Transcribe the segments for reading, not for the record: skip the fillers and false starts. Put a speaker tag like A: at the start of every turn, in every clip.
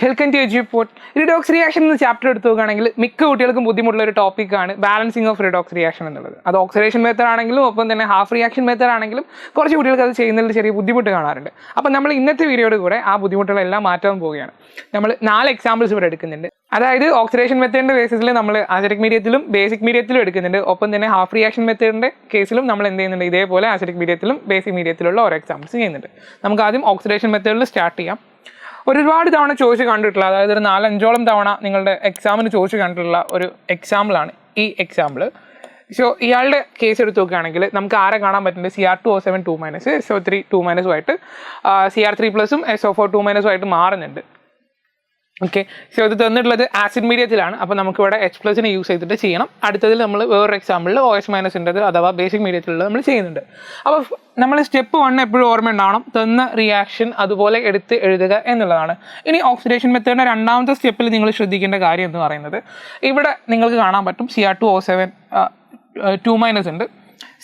A: Welcome to Eduport. Redox reaction എന്ന chapter എടുത്തു നോക്കുകയാണെങ്കിൽ മിക്ക കുട്ടികൾക്കും ബുദ്ധിമുട്ടുള്ള ഒരു ടോപ്പിക്കാണ് ബാലൻസിങ് ഓഫ് റിഡോക്സ് റിയാക്ഷൻ എന്നുള്ളത്. അത് ഓക്സിഡേഷൻ മെത്തേഡ് ആണെങ്കിലും ഒപ്പം തന്നെ ഹാഫ് റിയാക്ഷൻ മെത്തേഡ് ആണെങ്കിലും കുറച്ച് കുട്ടികൾക്ക് അത് ചെയ്യുന്നതിൽ ചെറിയ ബുദ്ധിമുട്ട് കാണാറുണ്ട്. അപ്പോൾ നമ്മൾ ഇന്നത്തെ വീഡിയോയോട് കൂടെ ആ ബുദ്ധിമുട്ടുകളെല്ലാം മാറ്റാൻ പോവുകയാണ്. നമ്മൾ 4 എക്സാമ്പിൾസ് ഇവിടെ എടുക്കുന്നുണ്ട്. അതായത് ഓക്സിഡേഷൻ മെത്തേഡിൻ്റെ ബേസിസിൽ നമ്മൾ ആസിഡിക് മീഡിയത്തിലും ബേസിക് മീഡിയത്തിലും എടുക്കുന്നുണ്ട്. ഒപ്പം തന്നെ ഹാഫ് റിയാക്ഷൻ മെത്തേഡിൻ്റെ കേസിലും നമ്മൾ എന്ത് ചെയ്യുന്നുണ്ട്, ഇതേപോലെ ആസിഡിക് മീഡിയത്തിലും ബേസിക് മീഡിയത്തിലുള്ള ഓരോ എക്സാമ്പിൾസ് ചെയ്യുന്നുണ്ട്. നമുക്ക് ആദ്യം ഓക്സിഡേഷൻ മെത്തേഡിൽ സ്റ്റാർട്ട് ചെയ്യാം. ഒരുപാട് തവണ ചോദിച്ച് കണ്ടിട്ടുള്ള, അതായത് ഒരു 4-5ഓളം തവണ നിങ്ങളുടെ എക്സാമിന് ചോദിച്ച് കണ്ടിട്ടുള്ള ഒരു എക്സാമ്പിളാണ് ഈ എക്സാമ്പിൾ. സോ ഇയാളുടെ കേസ് എടുത്ത് നോക്കുകയാണെങ്കിൽ നമുക്ക് ആരെ കാണാൻ പറ്റുന്നത്, Cr2O7 2- SO3 2- ആയിട്ട് Cr3+ഉം SO4 2- ആയിട്ട് മാറുന്നുണ്ട്. ഓക്കെ, സോ ഇത് തന്നിട്ടുള്ളത് ആസിഡ് മീഡിയത്തിലാണ്. അപ്പോൾ നമുക്കിവിടെ H+നെ യൂസ് ചെയ്തിട്ട് ചെയ്യണം. അടുത്തതിൽ നമ്മൾ വേറൊരു എക്സാമ്പിളിൽ OH- അഥവാ ബേസിക് മീഡിയത്തിലുള്ളത് നമ്മൾ ചെയ്യുന്നുണ്ട്. അപ്പോൾ നമ്മൾ സ്റ്റെപ്പ് 1 എപ്പോഴും ഓർമ്മ ഉണ്ടാവണം, തന്ന റിയാക്ഷൻ അതുപോലെ എടുത്ത് എഴുതുക എന്നുള്ളതാണ്. ഇനി ഓക്സിഡേഷൻ മെത്തേഡിൻ്റെ രണ്ടാമത്തെ സ്റ്റെപ്പിൽ നിങ്ങൾ ശ്രദ്ധിക്കേണ്ട കാര്യം എന്ന് പറയുന്നത്, ഇവിടെ നിങ്ങൾക്ക് കാണാൻ പറ്റും Cr2O7 2- ഉണ്ട്.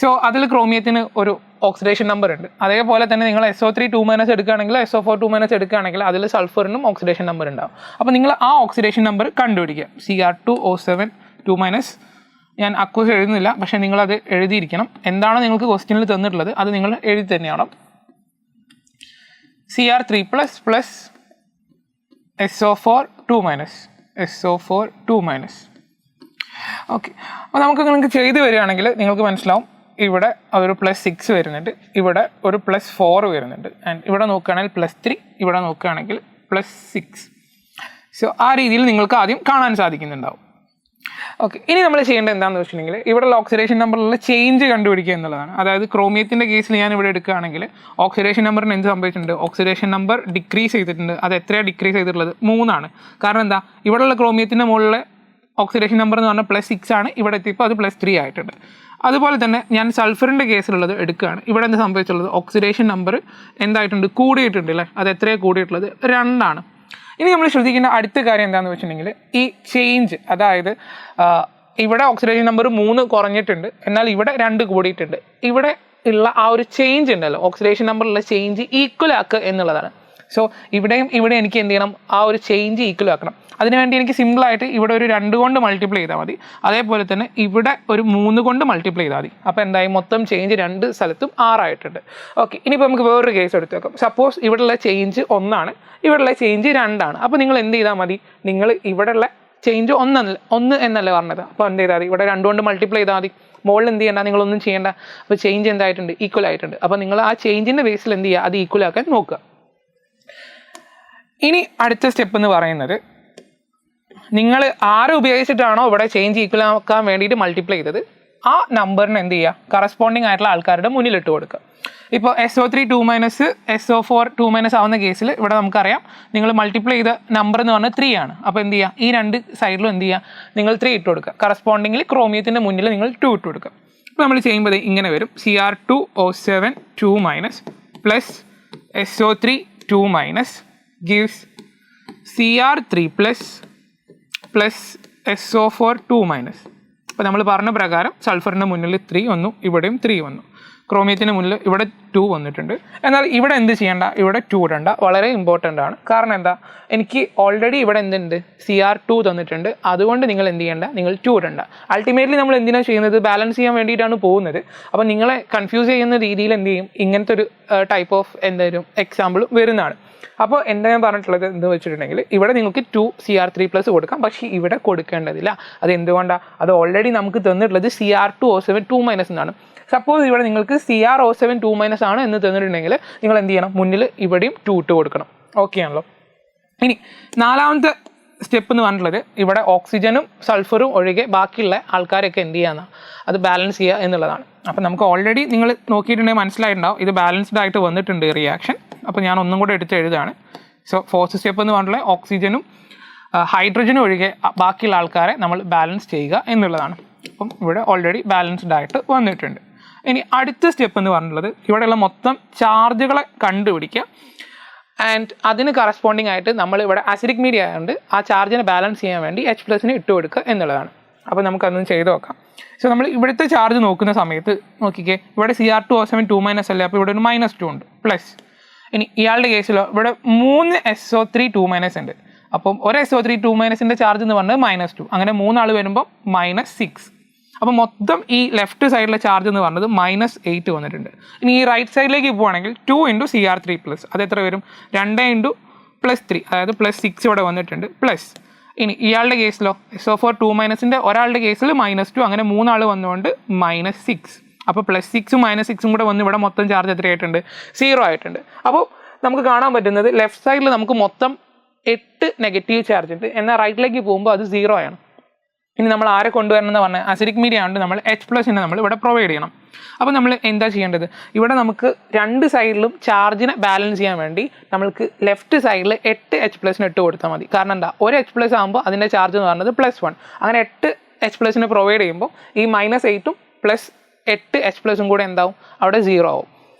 A: സോ അതിൽ ക്രോമിയത്തിന് ഒരു ഓക്സിഡേഷൻ നമ്പർ ഉണ്ട്. അതേപോലെ തന്നെ നിങ്ങൾ SO3 2- എടുക്കുകയാണെങ്കിൽ SO4 2- എടുക്കുകയാണെങ്കിൽ അതിൽ സൾഫറിനും ഓക്സിഡേഷൻ നമ്പർ ഉണ്ടാവും. അപ്പോൾ നിങ്ങൾ ആ ഓക്സിഡേഷൻ നമ്പർ കണ്ടുപിടിക്കുക. Cr2O7 2-. ഞാൻ അക്വസ് എഴുതുന്നില്ല, പക്ഷേ നിങ്ങളത് എഴുതിയിരിക്കണം. എന്താണ് നിങ്ങൾക്ക് ക്വസ്റ്റ്യനിൽ തന്നിട്ടുള്ളത് അത് നിങ്ങൾ എഴുതി തന്നെയാണ്. Cr3+ SO4 2-. ഓക്കെ, അപ്പോൾ നിങ്ങൾക്ക് ചെയ്ത് വരികയാണെങ്കിൽ നിങ്ങൾക്ക് മനസ്സിലാവും, ഇവിടെ ഒരു +6 വരുന്നുണ്ട്, ഇവിടെ ഒരു +4 വരുന്നുണ്ട്, ആൻഡ് ഇവിടെ നോക്കുകയാണെങ്കിൽ +3, ഇവിടെ നോക്കുകയാണെങ്കിൽ +6. സോ ആ രീതിയിൽ നിങ്ങൾക്ക് ആദ്യം കാണാൻ സാധിക്കുന്നുണ്ടാവും. ഓക്കെ, ഇനി നമ്മൾ ചെയ്യേണ്ടത് എന്താണെന്ന് വെച്ചിട്ടുണ്ടെങ്കിൽ ഇവിടെയുള്ള ഓക്സിഡേഷൻ നമ്പറിലുള്ള ചേഞ്ച് കണ്ടുപിടിക്കുക എന്നുള്ളതാണ്. അതായത് ക്രോമിയത്തിൻ്റെ കേസിൽ ഞാൻ ഇവിടെ എടുക്കുകയാണെങ്കിൽ ഓക്സിഡേഷൻ നമ്പറിന് എന്ത് സംഭവിച്ചിട്ടുണ്ട്, ഓക്സിഡേഷൻ നമ്പർ ഡിക്രീസ് ചെയ്തിട്ടുണ്ട്. അത് എത്രയാണ് ഡിക്രീസ് ചെയ്തിട്ടുള്ളത്, 3 ആണ്. കാരണം എന്താ, ഇവിടെയുള്ള ക്രോമിയത്തിൻ്റെ മുകളിൽ ഓക്സിഡേഷൻ നമ്പർ എന്ന് പറഞ്ഞാൽ +6 ആണ്, ഇവിടെ എത്തിയപ്പോൾ അത് +3 ആയിട്ടുണ്ട്. അതുപോലെ തന്നെ ഞാൻ സൾഫറിൻ്റെ കേസിലുള്ളത് എടുക്കുകയാണ്. ഇവിടെ എന്ത് സംഭവിച്ചുള്ളത്, ഓക്സിഡേഷൻ നമ്പർ എന്തായിട്ടുണ്ട്, കൂടിയിട്ടുണ്ട് അല്ലേ. അത് എത്രയാണ് കൂടിയിട്ടുള്ളത്, 2 ആണ്. ഇനി നമ്മൾ ശ്രദ്ധിക്കേണ്ട അടുത്ത കാര്യം എന്താണെന്ന് വെച്ചിട്ടുണ്ടെങ്കിൽ ഈ ചേഞ്ച്, അതായത് ഇവിടെ ഓക്സിഡേഷൻ നമ്പർ 3 കുറഞ്ഞിട്ടുണ്ട്, എന്നാൽ ഇവിടെ 2 കൂടിയിട്ടുണ്ട്. ഇവിടെ ഉള്ള ആ ഒരു ചേഞ്ച് ഉണ്ടല്ലോ, ഓക്സിഡേഷൻ നമ്പറിലുള്ള ചേഞ്ച് ഈക്വൽ ആക്കുക എന്നുള്ളതാണ്. സോ ഇവിടെയും ഇവിടെ എനിക്ക് എന്ത് ചെയ്യണം, ആ ഒരു ചേഞ്ച് ഈക്വൽ ആക്കണം. അതിനുവേണ്ടി എനിക്ക് സിമ്പിളായിട്ട് ഇവിടെ ഒരു 2 കൊണ്ട് മൾട്ടിപ്ലൈ ചെയ്താൽ മതി. അതേപോലെ തന്നെ ഇവിടെ ഒരു 3 കൊണ്ട് മൾട്ടിപ്ലൈ ചെയ്താൽ മതി. അപ്പോൾ എന്തായി, മൊത്തം ചേഞ്ച് 2 സ്ഥലത്തും 6 ആയിട്ടുണ്ട്. ഓക്കെ, ഇനിയിപ്പോൾ നമുക്ക് വേറൊരു കേസ് എടുത്ത് വെക്കാം. സപ്പോസ് ഇവിടെയുള്ള ചേഞ്ച് 1 ആണ്, ഇവിടെയുള്ള ചേഞ്ച് 2 ആണ്. അപ്പോൾ നിങ്ങൾ എന്ത് ചെയ്താൽ മതി, നിങ്ങൾ ഇവിടെയുള്ള ചേഞ്ച് 1 എന്നല്ലേ പറഞ്ഞത്. അപ്പോൾ എന്ത് ചെയ്താൽ മതി, ഇവിടെ 2 കൊണ്ട് മൾട്ടിപ്ലൈ ചെയ്താൽ മതി. മുകളിൽ എന്ത് ചെയ്യേണ്ട, നിങ്ങളൊന്നും ചെയ്യേണ്ട. അപ്പോൾ ചേഞ്ച് എന്തായിട്ടുണ്ട്, ഈക്വൽ ആയിട്ടുണ്ട്. അപ്പോൾ നിങ്ങൾ ആ ചേഞ്ചിൻ്റെ ബേസിൽ എന്ത് ചെയ്യുക, അത് ഈക്വൽ ആക്കാൻ നോക്കുക. ഇനി അടുത്ത സ്റ്റെപ്പ് എന്ന് പറയുന്നത്, നിങ്ങൾ ആരെ ഉപയോഗിച്ചിട്ടാണോ ഇവിടെ ചേഞ്ച് ഈക്വൽ ആക്കാൻ വേണ്ടിയിട്ട് മൾട്ടിപ്ലൈ ചെയ്തത്, ആ നമ്പറിന് എന്ത് ചെയ്യുക, കറസ്പോണ്ടിങ് ആയിട്ടുള്ള ആൾക്കാരുടെ മുന്നിൽ ഇട്ട് കൊടുക്കുക. ഇപ്പോൾ SO3 2- SO4 2- ആവുന്ന കേസിൽ ഇവിടെ നമുക്കറിയാം, നിങ്ങൾ മൾട്ടിപ്ലൈ ചെയ്ത നമ്പർ എന്ന് പറഞ്ഞാൽ 3 ആണ്. അപ്പോൾ എന്ത് ചെയ്യുക, ഈ 2 സൈഡിലും എന്ത് ചെയ്യുക, നിങ്ങൾ 3 ഇട്ട് കൊടുക്കുക. കറസ്പോണ്ടിങ്ങിൽ ക്രോമിയത്തിൻ്റെ മുന്നിൽ നിങ്ങൾ 2 ഇട്ട് കൊടുക്കുക. അപ്പോൾ നമ്മൾ ചെയ്യുമ്പോൾ ഇങ്ങനെ വരും, Cr2O7 2- SO3 2- gives Cr3+ SO4 2-. അപ്പോൾ നമ്മൾ പറഞ്ഞ പ്രകാരം സൾഫറിൻ്റെ മുന്നിൽ 3 വന്നു, ഇവിടെയും 3 വന്നു. ക്രോമിയത്തിൻ്റെ മുന്നിൽ ഇവിടെ 2 വന്നിട്ടുണ്ട്. എന്നാൽ ഇവിടെ എന്ത് ചെയ്യേണ്ട, ഇവിടെ 2 ഇടണ്ട. വളരെ ഇമ്പോർട്ടൻ്റ് ആണ്. കാരണം എന്താ, എനിക്ക് ഓൾറെഡി ഇവിടെ എന്തുണ്ട്, Cr2 തന്നിട്ടുണ്ട്. അതുകൊണ്ട് നിങ്ങൾ എന്ത് ചെയ്യേണ്ട, നിങ്ങൾ 2 ഇടണ്ട. അൾട്ടിമേറ്റ്ലി നമ്മൾ എന്തിനാണ് ചെയ്യുന്നത്, ബാലൻസ് ചെയ്യാൻ വേണ്ടിയിട്ടാണ് പോകുന്നത്. അപ്പോൾ നിങ്ങളെ കൺഫ്യൂസ് ചെയ്യുന്ന രീതിയിൽ എന്ത് ചെയ്യും, ഇങ്ങനത്തെ ഒരു ടൈപ്പ് ഓഫ് എന്തായാലും എക്സാമ്പിൾ വരുന്നതാണ്. അപ്പോൾ എന്താ ഞാൻ പറഞ്ഞിട്ടുള്ളത് എന്ന് വെച്ചിട്ടുണ്ടെങ്കിൽ, ഇവിടെ നിങ്ങൾക്ക് 2 Cr3+ കൊടുക്കാം, പക്ഷേ ഇവിടെ കൊടുക്കേണ്ടതില്ല. അത് എന്തുകൊണ്ടാണ്, അത് ഓൾറെഡി നമുക്ക് തന്നിട്ടുള്ളത് Cr2O7 2- എന്നാണ്. സപ്പോസ് ഇവിടെ നിങ്ങൾക്ക് Cr2O7 2- ആണ് എന്ന് തന്നിട്ടുണ്ടെങ്കിൽ നിങ്ങൾ എന്ത് ചെയ്യണം, മുന്നിൽ ഇവിടെയും 2 ഇട്ട് കൊടുക്കണം. ഓക്കെ ആണല്ലോ. ഇനി 4ാമത്തെ സ്റ്റെപ്പ് എന്ന് പറഞ്ഞിട്ടുള്ളത്, ഇവിടെ ഓക്സിജനും സൾഫറും ഒഴികെ ബാക്കിയുള്ള ആൾക്കാരൊക്കെ എന്ത് ചെയ്യാമെന്നാണ്, അത് ബാലൻസ് ചെയ്യുക എന്നുള്ളതാണ്. അപ്പോൾ നമുക്ക് ഓൾറെഡി നിങ്ങൾ നോക്കിയിട്ടുണ്ടെങ്കിൽ മനസ്സിലായിട്ടുണ്ടാവും, ഇത് ബാലൻസ്ഡ് ആയിട്ട് വന്നിട്ടുണ്ട് റിയാക്ഷൻ. അപ്പോൾ ഞാൻ ഒന്നും കൂടെ എടുത്ത് എഴുതാണ്. സോ 4th സ്റ്റെപ്പ് എന്ന് പറഞ്ഞിട്ടുള്ളത് ഓക്സിജനും ഹൈഡ്രജനും ഒഴികെ ബാക്കിയുള്ള ആൾക്കാരെ നമ്മൾ ബാലൻസ് ചെയ്യുക എന്നുള്ളതാണ്. അപ്പം ഇവിടെ ഓൾറെഡി ബാലൻസ്ഡ് ആയിട്ട് വന്നിട്ടുണ്ട്. ഇനി അടുത്ത സ്റ്റെപ്പ് എന്ന് പറഞ്ഞിട്ടുള്ളത്, ഇവിടെയുള്ള മൊത്തം ചാർജുകളെ കണ്ടുപിടിക്കുക. ആൻഡ് അതിന് കറസ്പോണ്ടിങ് ആയിട്ട് നമ്മൾ ഇവിടെ ആസിഡിക് മീഡിയ ആയതുകൊണ്ട് ആ ചാർജിനെ ബാലൻസ് ചെയ്യാൻ വേണ്ടി H+നെ ഇട്ട് കൊടുക്കുക എന്നുള്ളതാണ്. അപ്പോൾ നമുക്കതൊന്ന് ചെയ്ത് നോക്കാം. സോ നമ്മൾ ഇവിടുത്തെ ചാർജ് നോക്കുന്ന സമയത്ത് നോക്കിക്കേ, ഇവിടെ Cr2O7 2- അല്ലേ, അപ്പോൾ ഇവിടെ ഒരു -2 ഉണ്ട്, പ്ലസ്. ഇനി ഇയാളുടെ കേസിലോ ഇവിടെ 3 SO3 2- ഉണ്ട്. അപ്പം ഒരു SO3 2- ചാർജ് എന്ന് പറഞ്ഞത് -2, അങ്ങനെ 3 ആൾ വരുമ്പോൾ -6. അപ്പോൾ മൊത്തം ഈ ലെഫ്റ്റ് സൈഡിലെ ചാർജ് എന്ന് പറഞ്ഞത് -8 വന്നിട്ടുണ്ട്. ഇനി ഈ റൈറ്റ് സൈഡിലേക്ക് പോവുകയാണെങ്കിൽ 2 × Cr3+, അത് എത്ര വരും? 2 × +3, അതായത് +6 ഇവിടെ വന്നിട്ടുണ്ട് പ്ലസ്. ഇനി ഇയാളുടെ കേസിലോ SO4 2- ഒരാളുടെ കേസിൽ -2, അങ്ങനെ 3 ആൾ വന്നുകൊണ്ട് -6. അപ്പോൾ +6ഉം -6ഉം കൂടെ വന്ന് ഇവിടെ മൊത്തം ചാർജ് എത്രയായിട്ടുണ്ട്? 0 ആയിട്ടുണ്ട്. അപ്പോൾ നമുക്ക് കാണാൻ പറ്റുന്നത് ലെഫ്റ്റ് സൈഡിൽ നമുക്ക് മൊത്തം 8 നെഗറ്റീവ് ചാർജ് ഉണ്ട്, എന്നാൽ റൈറ്റിലേക്ക് പോകുമ്പോൾ അത് 0 ആണ്. ഇനി നമ്മൾ ആരെ കൊണ്ടുവരണം എന്ന് പറഞ്ഞാൽ അസിഡിക് മീഡിയ ആണ്ട് നമ്മൾ H+ നമ്മൾ ഇവിടെ പ്രൊവൈഡ് ചെയ്യണം. അപ്പോൾ നമ്മൾ എന്താ ചെയ്യേണ്ടത്? ഇവിടെ നമുക്ക് രണ്ട് സൈഡിലും ചാർജിനെ ബാലൻസ് ചെയ്യാൻ വേണ്ടി നമ്മൾക്ക് ലെഫ്റ്റ് സൈഡിൽ 8 H+ ഇട്ട് കൊടുത്താൽ മതി. കാരണം എന്താ, ഒരു H+ ആകുമ്പോൾ അതിൻ്റെ ചാർജ് എന്ന് പറയുന്നത് +1, അങ്ങനെ 8 H+ പ്രൊവൈഡ് ചെയ്യുമ്പോൾ ഈ -8ഉം +8 H+ കൂടെ എന്താവും? അവിടെ 0 ആവും.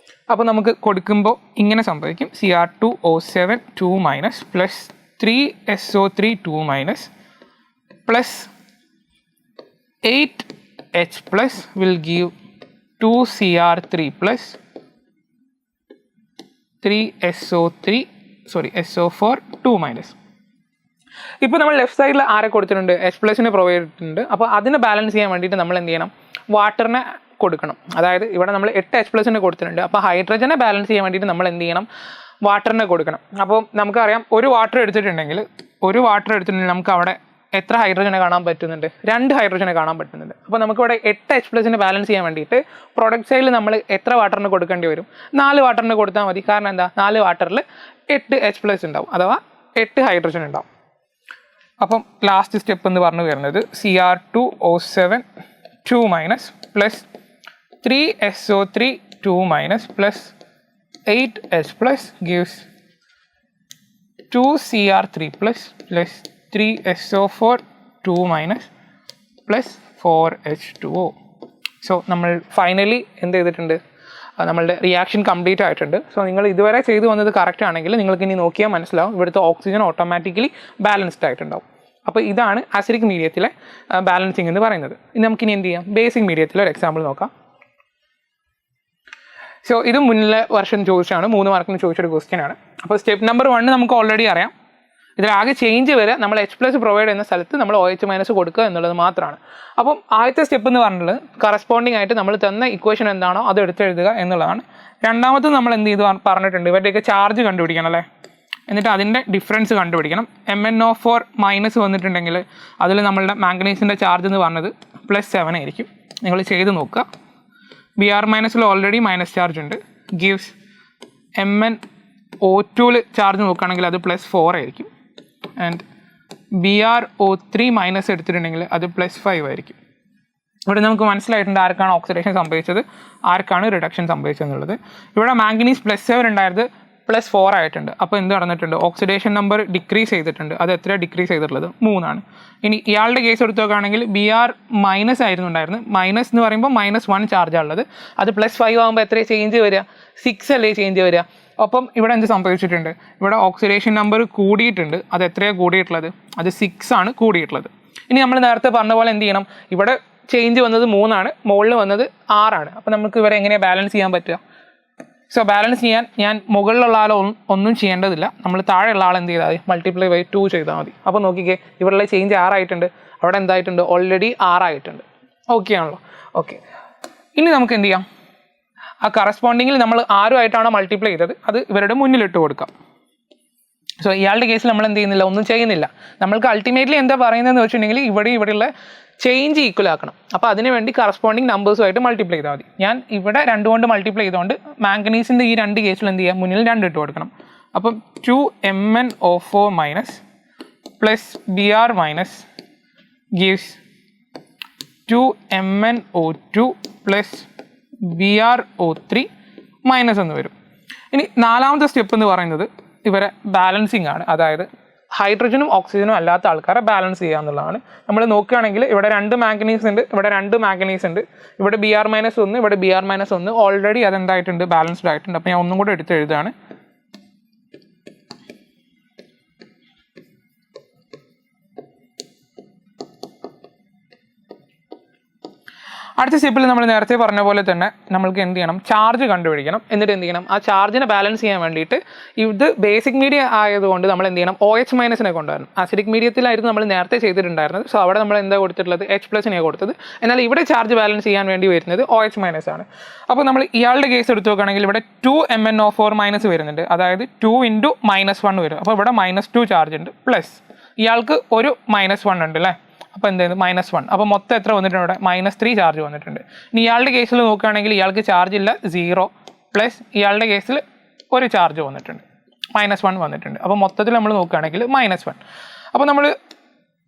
A: അപ്പോൾ നമുക്ക് കൊടുക്കുമ്പോൾ ഇങ്ങനെ സംഭവിക്കും. Cr2O7 2- plus 3SO3 2- plus 8H+ will give 2Cr3 plus 3SO4 2-. ഇപ്പോൾ നമ്മൾ ലെഫ്റ്റ് സൈഡിൽ ആരെ കൊടുത്തിട്ടുണ്ട്? H+ പ്രൊവൈഡ് ചെയ്തിട്ടുണ്ട്. അപ്പോൾ അതിനെ ബാലൻസ് ചെയ്യാൻ വേണ്ടിയിട്ട് നമ്മൾ എന്ത് ചെയ്യണം? വാട്ടറിനെ കൊടുക്കണം. അതായത് ഇവിടെ നമ്മൾ 8 H+ കൊടുത്തിട്ടുണ്ട്. അപ്പോൾ ഹൈഡ്രജനെ ബാലൻസ് ചെയ്യാൻ വേണ്ടിയിട്ട് നമ്മൾ എന്ത് ചെയ്യണം? വാട്ടറിനെ കൊടുക്കണം. അപ്പോൾ നമുക്കറിയാം, ഒരു വാട്ടർ എടുത്തിട്ടുണ്ടെങ്കിൽ നമുക്ക് അവിടെ എത്ര ഹൈഡ്രജനെ കാണാൻ പറ്റുന്നുണ്ട്? 2 ഹൈഡ്രജനെ കാണാൻ പറ്റുന്നുണ്ട്. അപ്പോൾ നമുക്കിവിടെ 8 H+ ബാലൻസ് ചെയ്യാൻ വേണ്ടിയിട്ട് പ്രൊഡക്റ്റ് സൈഡിൽ നമ്മൾ എത്ര വാട്ടറിന് കൊടുക്കേണ്ടി വരും? 4 വാട്ടറിന് കൊടുത്താൽ മതി. കാരണം എന്താ, 4 വാട്ടറിൽ 8 H+ ഉണ്ടാവും, അഥവാ 8 ഹൈഡ്രജൻ ഉണ്ടാവും. അപ്പം ലാസ്റ്റ് സ്റ്റെപ്പ് എന്ന് പറഞ്ഞു വരുന്നത് Cr2O7 2- plus 3SO3 2- plus 8H+ gives 2Cr3 plus 3SO4 2- plus 4H2O. So നമ്മൾ ഫൈനലി എന്ത് ചെയ്തിട്ടുണ്ട്? നമ്മളുടെ റിയാക്ഷൻ കംപ്ലീറ്റ് ആയിട്ടുണ്ട്. സോ നിങ്ങൾ ഇതുവരെ ചെയ്തു വന്നത് കറക്റ്റ് ആണെങ്കിൽ നിങ്ങൾക്ക് ഇനി നോക്കിയാൽ മനസ്സിലാവും ഇവിടുത്തെ ഓക്സിജൻ ഓട്ടോമാറ്റിക്കലി ബാലൻസ്ഡ് ആയിട്ടുണ്ടാവും. അപ്പോൾ ഇതാണ് അസിഡിക് മീഡിയത്തിലെ ബാലൻസിങ് എന്ന് പറയുന്നത്. ഇനി നമുക്കിനി എന്ത് ചെയ്യാം? ബേസിക് മീഡിയത്തിലെ ഒരു എക്സാമ്പിൾ നോക്കാം. സോ ഇത് മുന്നിലെ വർഷം ചോദിച്ചാണ്, 3 മാർക്കിന് ചോദിച്ചൊരു ക്വസ്റ്റ്യൻ ആണ്. അപ്പോൾ സ്റ്റെപ്പ് നമ്പർ 1 നമുക്ക് ഓൾറെഡി അറിയാം. ഇതിലാകെ ചേഞ്ച് വരെ നമ്മൾ H+ പ്രൊവൈഡ് ചെയ്യുന്ന സ്ഥലത്ത് നമ്മൾ OH- കൊടുക്കുക എന്നുള്ളത് മാത്രമാണ്. അപ്പം ആദ്യത്തെ സ്റ്റെപ്പ് എന്ന് പറഞ്ഞിട്ടുള്ളത് കറസ്പോണ്ടിങ് ആയിട്ട് നമ്മൾ തന്ന ഇക്വേഷൻ എന്താണോ അത് എടുത്തെഴുതുക എന്നുള്ളതാണ്. രണ്ടാമത് നമ്മൾ എന്ത് ചെയ്ത് പറഞ്ഞിട്ടുണ്ട്? ഇവരുടെയൊക്കെ ചാർജ് കണ്ടുപിടിക്കണം അല്ലേ? എന്നിട്ട് അതിൻ്റെ ഡിഫറൻസ് കണ്ടുപിടിക്കണം. MnO4- വന്നിട്ടുണ്ടെങ്കിൽ അതിൽ നമ്മളുടെ മാംഗനീസിൻ്റെ ചാർജ് എന്ന് പറഞ്ഞത് +7 ആയിരിക്കും. നിങ്ങൾ ചെയ്ത് നോക്കുക. Br- ഓൾറെഡി മൈനസ് ചാർജ് ഉണ്ട്. ഗീവ്സ് MnO2 ചാർജ് നോക്കുകയാണെങ്കിൽ അത് +4 ആയിരിക്കും. ആൻഡ് Br(O3- എടുത്തിട്ടുണ്ടെങ്കിൽ അത് +5 ആയിരിക്കും. ഇവിടെ നമുക്ക് മനസ്സിലായിട്ടുണ്ട് ആർക്കാണ് ഓക്സിഡേഷൻ സംഭവിച്ചത്, ആർക്കാണ് റിഡക്ഷൻ സംഭവിച്ചതെന്നുള്ളത്. ഇവിടെ മാംഗനീസ് +7 ഉണ്ടായത് +4 ആയിട്ടുണ്ട്. അപ്പോൾ എന്ത് നടന്നിട്ടുണ്ട്? ഓക്സിഡേഷൻ നമ്പർ ഡിക്രീസ് ചെയ്തിട്ടുണ്ട്. അത് എത്ര ഡിക്രീസ് ചെയ്തിട്ടുള്ളത്? 3 ആണ്. ഇനി ഇയാളുടെ കേസ് എടുത്ത് നോക്കുകയാണെങ്കിൽ Br- ആയിരുന്നു ഉണ്ടായിരുന്നത്. മൈനസ് എന്ന് പറയുമ്പോൾ -1 ചാർജാണ് ഉള്ളത്. അത് +5 ആകുമ്പോൾ എത്ര ചേഞ്ച് വരിക? 6 അല്ലേ ചേഞ്ച് വരിക? അപ്പം ഇവിടെ എന്ത് സംഭവിച്ചിട്ടുണ്ട്? ഇവിടെ ഓക്സിഡേഷൻ നമ്പർ കൂടിയിട്ടുണ്ട്. അത് എത്രയാണ് കൂടിയിട്ടുള്ളത്? അത് 6 ആണ് കൂടിയിട്ടുള്ളത്. ഇനി നമ്മൾ നേരത്തെ പറഞ്ഞ പോലെ എന്ത് ചെയ്യണം? ഇവിടെ ചേഞ്ച് വന്നത് 3 ആണ്, മുകളിൽ വന്നത് 6 ആണ്. അപ്പോൾ നമുക്ക് ഇവരെ എങ്ങനെയാണ് ബാലൻസ് ചെയ്യാൻ പറ്റുക? സോ ബാലൻസ് ചെയ്യാൻ ഞാൻ മുകളിലുള്ള ആൾ ഒന്നും ചെയ്യേണ്ടതില്ല. നമ്മൾ താഴെയുള്ള ആൾ എന്ത് ചെയ്താൽ മതി? ×2 ചെയ്താൽ മതി. അപ്പോൾ നോക്കിക്കേ, ഇവരുടെ ചേഞ്ച് 6 ആയിട്ടുണ്ട്. അവിടെ എന്തായിട്ടുണ്ട്? ഓൾറെഡി 6 ആയിട്ടുണ്ട്. ഓക്കെ ആണല്ലോ? ഓക്കെ. ഇനി നമുക്ക് എന്ത് ചെയ്യാം? ആ കറസ്പോണ്ടിങ്ങിൽ നമ്മൾ ആരുമായിട്ടാണോ മൾട്ടിപ്ലൈ ചെയ്തത് അത് ഇവരുടെ മുന്നിലിട്ട് കൊടുക്കാം. സോ ഇയാളുടെ കേസിൽ നമ്മൾ എന്ത് ചെയ്യുന്നില്ല? ഒന്നും ചെയ്യുന്നില്ല. നമ്മൾക്ക് അൾട്ടിമേറ്റ്ലി എന്താ പറയുന്നതെന്ന് വെച്ചിട്ടുണ്ടെങ്കിൽ ഇവിടെയുള്ള ചേഞ്ച് ഈക്വൽ ആക്കണം. അപ്പോൾ അതിന് വേണ്ടി കറസ്പോണ്ടിങ് നമ്പേഴ്സുമായിട്ട് മൾട്ടിപ്ലൈ ചെയ്താൽ മതി. ഞാൻ ഇവിടെ 2 കൊണ്ട് മൾട്ടിപ്ലൈ ചെയ്തുകൊണ്ട് മാംഗനീസിൻ്റെ ഈ 2 കേസിൽ എന്ത് ചെയ്യുക? മുന്നിൽ 2 ഇട്ട് കൊടുക്കണം. അപ്പം 2MnO4- plus Br- gives 2MnO2 plus Br(O3- എന്ന് വരും. ഇനി നാലാമത്തെ സ്റ്റെപ്പ് എന്ന് പറയുന്നത് ഇവരെ ബാലൻസിങ് ആണ്. അതായത് ഹൈഡ്രജനും ഓക്സിജനും അല്ലാത്ത ആൾക്കാരെ ബാലൻസ് ചെയ്യുക എന്നുള്ളതാണ്. നമ്മൾ നോക്കുകയാണെങ്കിൽ ഇവിടെ 2 മാംഗനീസ് ഉണ്ട്, ഇവിടെ 2 മാംഗനീസ് ഉണ്ട്, ഇവിടെ Br-1, ഇവിടെ Br-1. ഓൾറെഡി അതെന്തായിട്ടുണ്ട്? ബാലൻസ്ഡ് ആയിട്ടുണ്ട്. അപ്പോൾ ഞാൻ ഒന്നും കൂടെ എടുത്ത് എഴുതാണ്. അടുത്ത സ്റ്റെപ്പിൽ നമ്മൾ നേരത്തെ പറഞ്ഞ പോലെ തന്നെ നമ്മൾക്ക് എന്ത് ചെയ്യണം, ചാർജ് കണ്ടുപിടിക്കണം. എന്നിട്ട് എന്ത് ചെയ്യണം, ആ ചാർജിനെ ബാലൻസ് ചെയ്യാൻ വേണ്ടിയിട്ട് ഇത് ബേസിക് മീഡിയ ആയതുകൊണ്ട് നമ്മൾ എന്ത് ചെയ്യണം, OH- കൊണ്ടുവരണം. അസിഡിക് മീഡിയത്തിലായിരുന്നു നമ്മൾ നേരത്തെ ചെയ്തിട്ടുണ്ടായിരുന്നത്. സോ അവിടെ നമ്മൾ എന്താ കൊടുത്തിട്ടുള്ളത്, H+നെ കൊടുത്തത്. എന്നാൽ ഇവിടെ ചാർജ് ബാലൻസ് ചെയ്യാൻ വേണ്ടി വരുന്നത് OH- ആണ്. അപ്പോൾ നമ്മൾ ഇയാളുടെ കേസ് എടുത്ത് നോക്കുകയാണെങ്കിൽ ഇവിടെ 2MnO4- വരുന്നുണ്ട്, അതായത് 2 × -1 വരും. അപ്പോൾ ഇവിടെ -2 ചാർജ് ഉണ്ട്, പ്ലസ് ഇയാൾക്ക് ഒരു -1 ഉണ്ട് അല്ലേ. അപ്പോൾ എന്ത് ചെയ്യുന്നത്, -1. അപ്പോൾ മൊത്തം എത്ര വന്നിട്ടുണ്ട് ഇവിടെ, -3 ചാർജ് വന്നിട്ടുണ്ട്. ഇനി ഇയാളുടെ കേസിൽ നോക്കുകയാണെങ്കിൽ ഇയാൾക്ക് ചാർജ് ഇല്ല, 0, പ്ലസ് ഇയാളുടെ കേസിൽ ഒരു ചാർജ് വന്നിട്ടുണ്ട്, -1 വന്നിട്ടുണ്ട്. അപ്പോൾ മൊത്തത്തിൽ നമ്മൾ നോക്കുകയാണെങ്കിൽ -1. അപ്പോൾ നമ്മൾ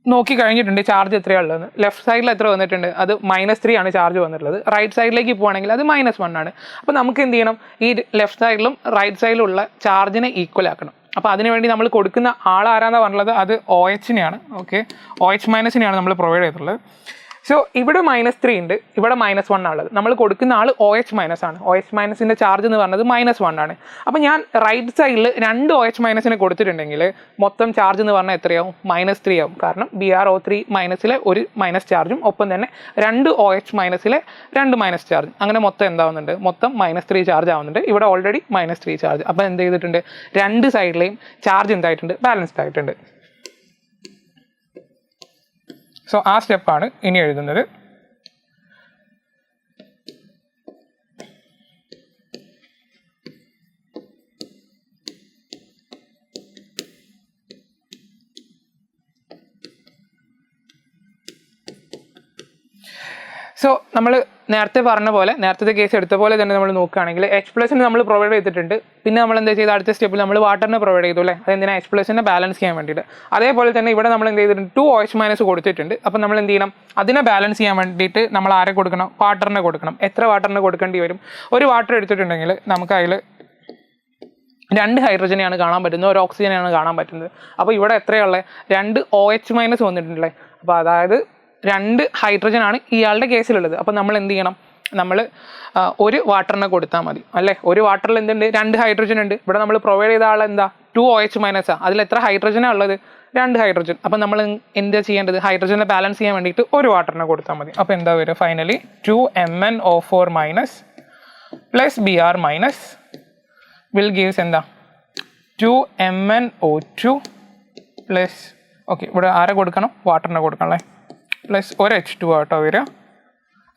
A: നോക്കി കഴിഞ്ഞിട്ടുണ്ട് ചാർജ് എത്രയാണ് ഉള്ളതെന്ന്. ലെഫ്റ്റ് സൈഡിൽ എത്ര വന്നിട്ടുണ്ട്, അത് -3 ആണ് ചാർജ് വന്നിട്ടുള്ളത്. റൈറ്റ് സൈഡിലേക്ക് പോവുകയാണെങ്കിൽ അത് -1 ആണ്. അപ്പോൾ നമുക്ക് എന്ത് ചെയ്യണം, ഈ ലെഫ്റ്റ് സൈഡിലും റൈറ്റ് സൈഡിലുള്ള ചാർജിനെ ഈക്വൽ ആക്കണം. അപ്പോൾ അതിനുവേണ്ടി നമ്മൾ കൊടുക്കുന്ന ആളാരാന്നാണ് പറഞ്ഞുള്ളത്, അത് OH-നെയാണ്. ഓക്കെ, OH- നമ്മൾ പ്രൊവൈഡ് ചെയ്തിട്ടുള്ളത്. സോ ഇവിടെ -3 ഉണ്ട്, ഇവിടെ -1 ആണുള്ളത്. നമ്മൾ കൊടുക്കുന്ന ആൾ OH- ആണ്. OH- ചാർജ് എന്ന് പറഞ്ഞത് -1 ആണ്. അപ്പോൾ ഞാൻ റൈറ്റ് സൈഡിൽ 2 OH- കൊടുത്തിട്ടുണ്ടെങ്കിൽ മൊത്തം ചാർജ് എന്ന് പറഞ്ഞാൽ എത്രയാവും, -3 ആവും. കാരണം BrO3- ഒരു മൈനസ് ചാർജും ഒപ്പം തന്നെ 2 OH- 2 മൈനസ് ചാർജ്, അങ്ങനെ മൊത്തം എന്താവുന്നുണ്ട്, മൊത്തം -3 ചാർജ് ആവുന്നുണ്ട്. ഇവിടെ ഓൾറെഡി -3 ചാർജ്. അപ്പോൾ എന്ത് ചെയ്തിട്ടുണ്ട്, രണ്ട് സൈഡിലെയും ചാർജ് എന്തായിട്ടുണ്ട്, ബാലൻസ്ഡ് ആയിട്ടുണ്ട്. സോ ആ സ്റ്റെപ്പാണ് ഇനി എഴുതുന്നത്. സോ നമ്മൾ നേരത്തെ പറഞ്ഞ പോലെ, നേരത്തെ കേസ് എടുത്ത പോലെ തന്നെ നമ്മൾ നോക്കുകയാണെങ്കിൽ H+ നമ്മൾ പ്രൊവൈഡ് ചെയ്തിട്ടുണ്ട്. പിന്നെ നമ്മൾ എന്താ ചെയ്ത്, അടുത്ത സ്റ്റെപ്പിൽ നമ്മൾ വാട്ടറിനെ പ്രൊവൈഡ് ചെയ്തു അല്ലേ. അതെന്തിനാ, H+നെ ബാലൻസ് ചെയ്യാൻ വേണ്ടിയിട്ട്. അതേപോലെ തന്നെ ഇവിടെ നമ്മൾ എന്ത് ചെയ്തിട്ടുണ്ട്, 2 OH- കൊടുത്തിട്ടുണ്ട്. അപ്പോൾ നമ്മൾ എന്ത് ചെയ്യണം, അതിനെ ബാലൻസ് ചെയ്യാൻ വേണ്ടിയിട്ട് നമ്മൾ ആരെ കൊടുക്കണം, വാട്ടറിനെ കൊടുക്കണം. എത്ര വാട്ടറിനെ കൊടുക്കേണ്ടി വരും, ഒരു വാട്ടർ എടുത്തിട്ടുണ്ടെങ്കിൽ നമുക്ക് അതിൽ 2 ഹൈഡ്രജനെയാണ് കാണാൻ പറ്റുന്നത്, ഒരു ഓക്സിജനെയാണ് കാണാൻ പറ്റുന്നത്. അപ്പോൾ ഇവിടെ എത്രയുള്ളത്, 2 OH- വന്നിട്ടുണ്ടല്ലേ. അപ്പോൾ അതായത് 2 ഹൈഡ്രജൻ ആണ് ഇയാളുടെ കേസിലുള്ളത്. അപ്പോൾ നമ്മൾ എന്ത് ചെയ്യണം, നമ്മൾ ഒരു വാട്ടറിനെ കൊടുത്താൽ മതി അല്ലേ. ഒരു വാട്ടറിൽ എന്തുണ്ട്, 2 ഹൈഡ്രജൻ ഉണ്ട്. ഇവിടെ നമ്മൾ പ്രൊവൈഡ് ചെയ്ത ആൾ എന്താ, 2 OH- അതിൽ എത്ര ഹൈഡ്രജനാണ് ഉള്ളത്, 2 ഹൈഡ്രജൻ. അപ്പോൾ നമ്മൾ എന്താ ചെയ്യേണ്ടത്, ഹൈഡ്രജനെ ബാലൻസ് ചെയ്യാൻ വേണ്ടിയിട്ട് ഒരു വാട്ടറിനെ കൊടുത്താൽ മതി. അപ്പോൾ എന്താ വരിക, finally 2MnO4- plus Br- will gives എന്താ, 2MnO2 പ്ലസ്, ഓക്കെ ഇവിടെ ആരെ കൊടുക്കണം, വാട്ടറിനെ കൊടുക്കണം അല്ലേ, പ്ലസ് ഒരു H2 ആട്ടോ വരിക.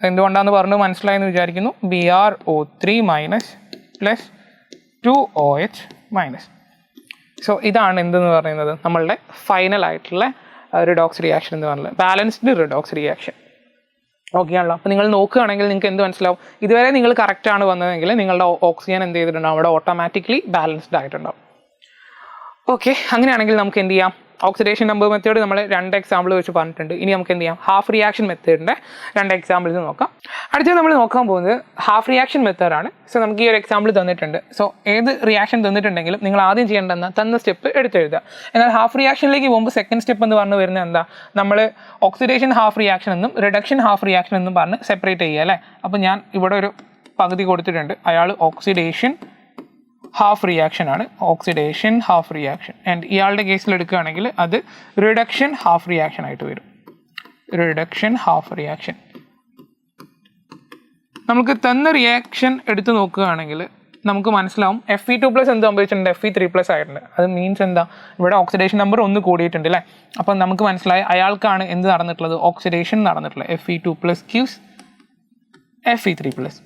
A: എന്തുകൊണ്ടാണെന്ന് പറഞ്ഞ് മനസ്സിലായെന്ന് വിചാരിക്കുന്നു. BrO3- plus 2OH-. സോ ഇതാണ് എന്തെന്ന് പറയുന്നത്, നമ്മളുടെ ഫൈനൽ ആയിട്ടുള്ള റിഡോക്സ് റിയാക്ഷൻ എന്ന് പറയുന്നത്, ബാലൻസ്ഡ് റിഡോക്സ് റിയാക്ഷൻ. ഓക്കെ ആണല്ലോ. അപ്പോൾ നിങ്ങൾ നോക്കുകയാണെങ്കിൽ നിങ്ങൾക്ക് എന്ത് മനസ്സിലാവും, ഇതുവരെ നിങ്ങൾ കറക്റ്റാണ് വന്നതെങ്കിൽ നിങ്ങളുടെ ഓക്സിജൻ എന്ത് ചെയ്തിട്ടുണ്ടാവും, അവിടെ ഓട്ടോമാറ്റിക്കലി ബാലൻസ്ഡ് ആയിട്ടുണ്ടാവും. ഓക്കെ, അങ്ങനെയാണെങ്കിൽ നമുക്ക് എന്ത് ചെയ്യാം, ഓക്സിഡേഷൻ നമ്പർ മെത്തേഡ് നമ്മൾ 2 എക്സാമ്പിൾ വെച്ച് പറഞ്ഞിട്ടുണ്ട്. ഇനി നമുക്ക് എന്ത് ചെയ്യാം, ഹാഫ് റിയാക്ഷൻ മെത്തേഡിൻ്റെ 2 എക്സാമ്പിൾസ് നോക്കാം. അടുത്തത് നമ്മൾ നോക്കാൻ പോകുന്നത് ഹാഫ് റിയാക്ഷൻ മെത്തേഡാണ്. സോ നമുക്ക് ഈ ഒരു എക്സാമ്പിൾ തന്നിട്ടുണ്ട്. സോ ഏത് റിയാക്ഷൻ തന്നിട്ടുണ്ടെങ്കിലും നിങ്ങൾ ആദ്യം ചെയ്യേണ്ടതെന്ന് തന്ന സ്റ്റെപ്പ് എടുത്തെഴുതുക. എന്നാൽ ഹാഫ് റിയാക്ഷനിലേക്ക് പോകുമ്പോൾ സെക്കൻഡ് സ്റ്റെപ്പ് എന്ന് പറഞ്ഞു വരുന്നത് എന്താ, നമ്മൾ ഓക്സിഡേഷൻ ഹാഫ് റിയാക്ഷൻ എന്നും റിഡക്ഷൻ ഹാഫ് റിയാക്ഷൻ എന്നും പറഞ്ഞ് സെപ്പറേറ്റ് ചെയ്യുക അല്ലേ. അപ്പോൾ ഞാൻ ഇവിടെ ഒരു പകുതി കൊടുത്തിട്ടുണ്ട്, അയാൾ ഓക്സിഡേഷൻ ഹാഫ് റിയാക്ഷൻ ആണ്, ഓക്സിഡേഷൻ ഹാഫ് റിയാക്ഷൻ. ആൻഡ് ഇയാളുടെ കേസിൽ എടുക്കുകയാണെങ്കിൽ അത് റിഡക്ഷൻ ഹാഫ് റിയാക്ഷൻ ആയിട്ട് വരും, റിഡക്ഷൻ ഹാഫ് റിയാക്ഷൻ. നമുക്ക് തന്ന റിയാക്ഷൻ എടുത്ത് നോക്കുകയാണെങ്കിൽ നമുക്ക് മനസ്സിലാവും Fe2+ എന്ത് സംഭവിച്ചിട്ടുണ്ട്, Fe3+ ആയിട്ടുണ്ട്. അത് മീൻസ് എന്താ, ഇവിടെ ഓക്സിഡേഷൻ നമ്പർ 1 കൂടിയിട്ടുണ്ട് അല്ലേ. അപ്പം നമുക്ക് മനസ്സിലായി അയാൾക്കാണ് എന്ത് നടന്നിട്ടുള്ളത്, ഓക്സിഡേഷൻ നടന്നിട്ടുള്ളത്. Fe2+ gives Fe3+.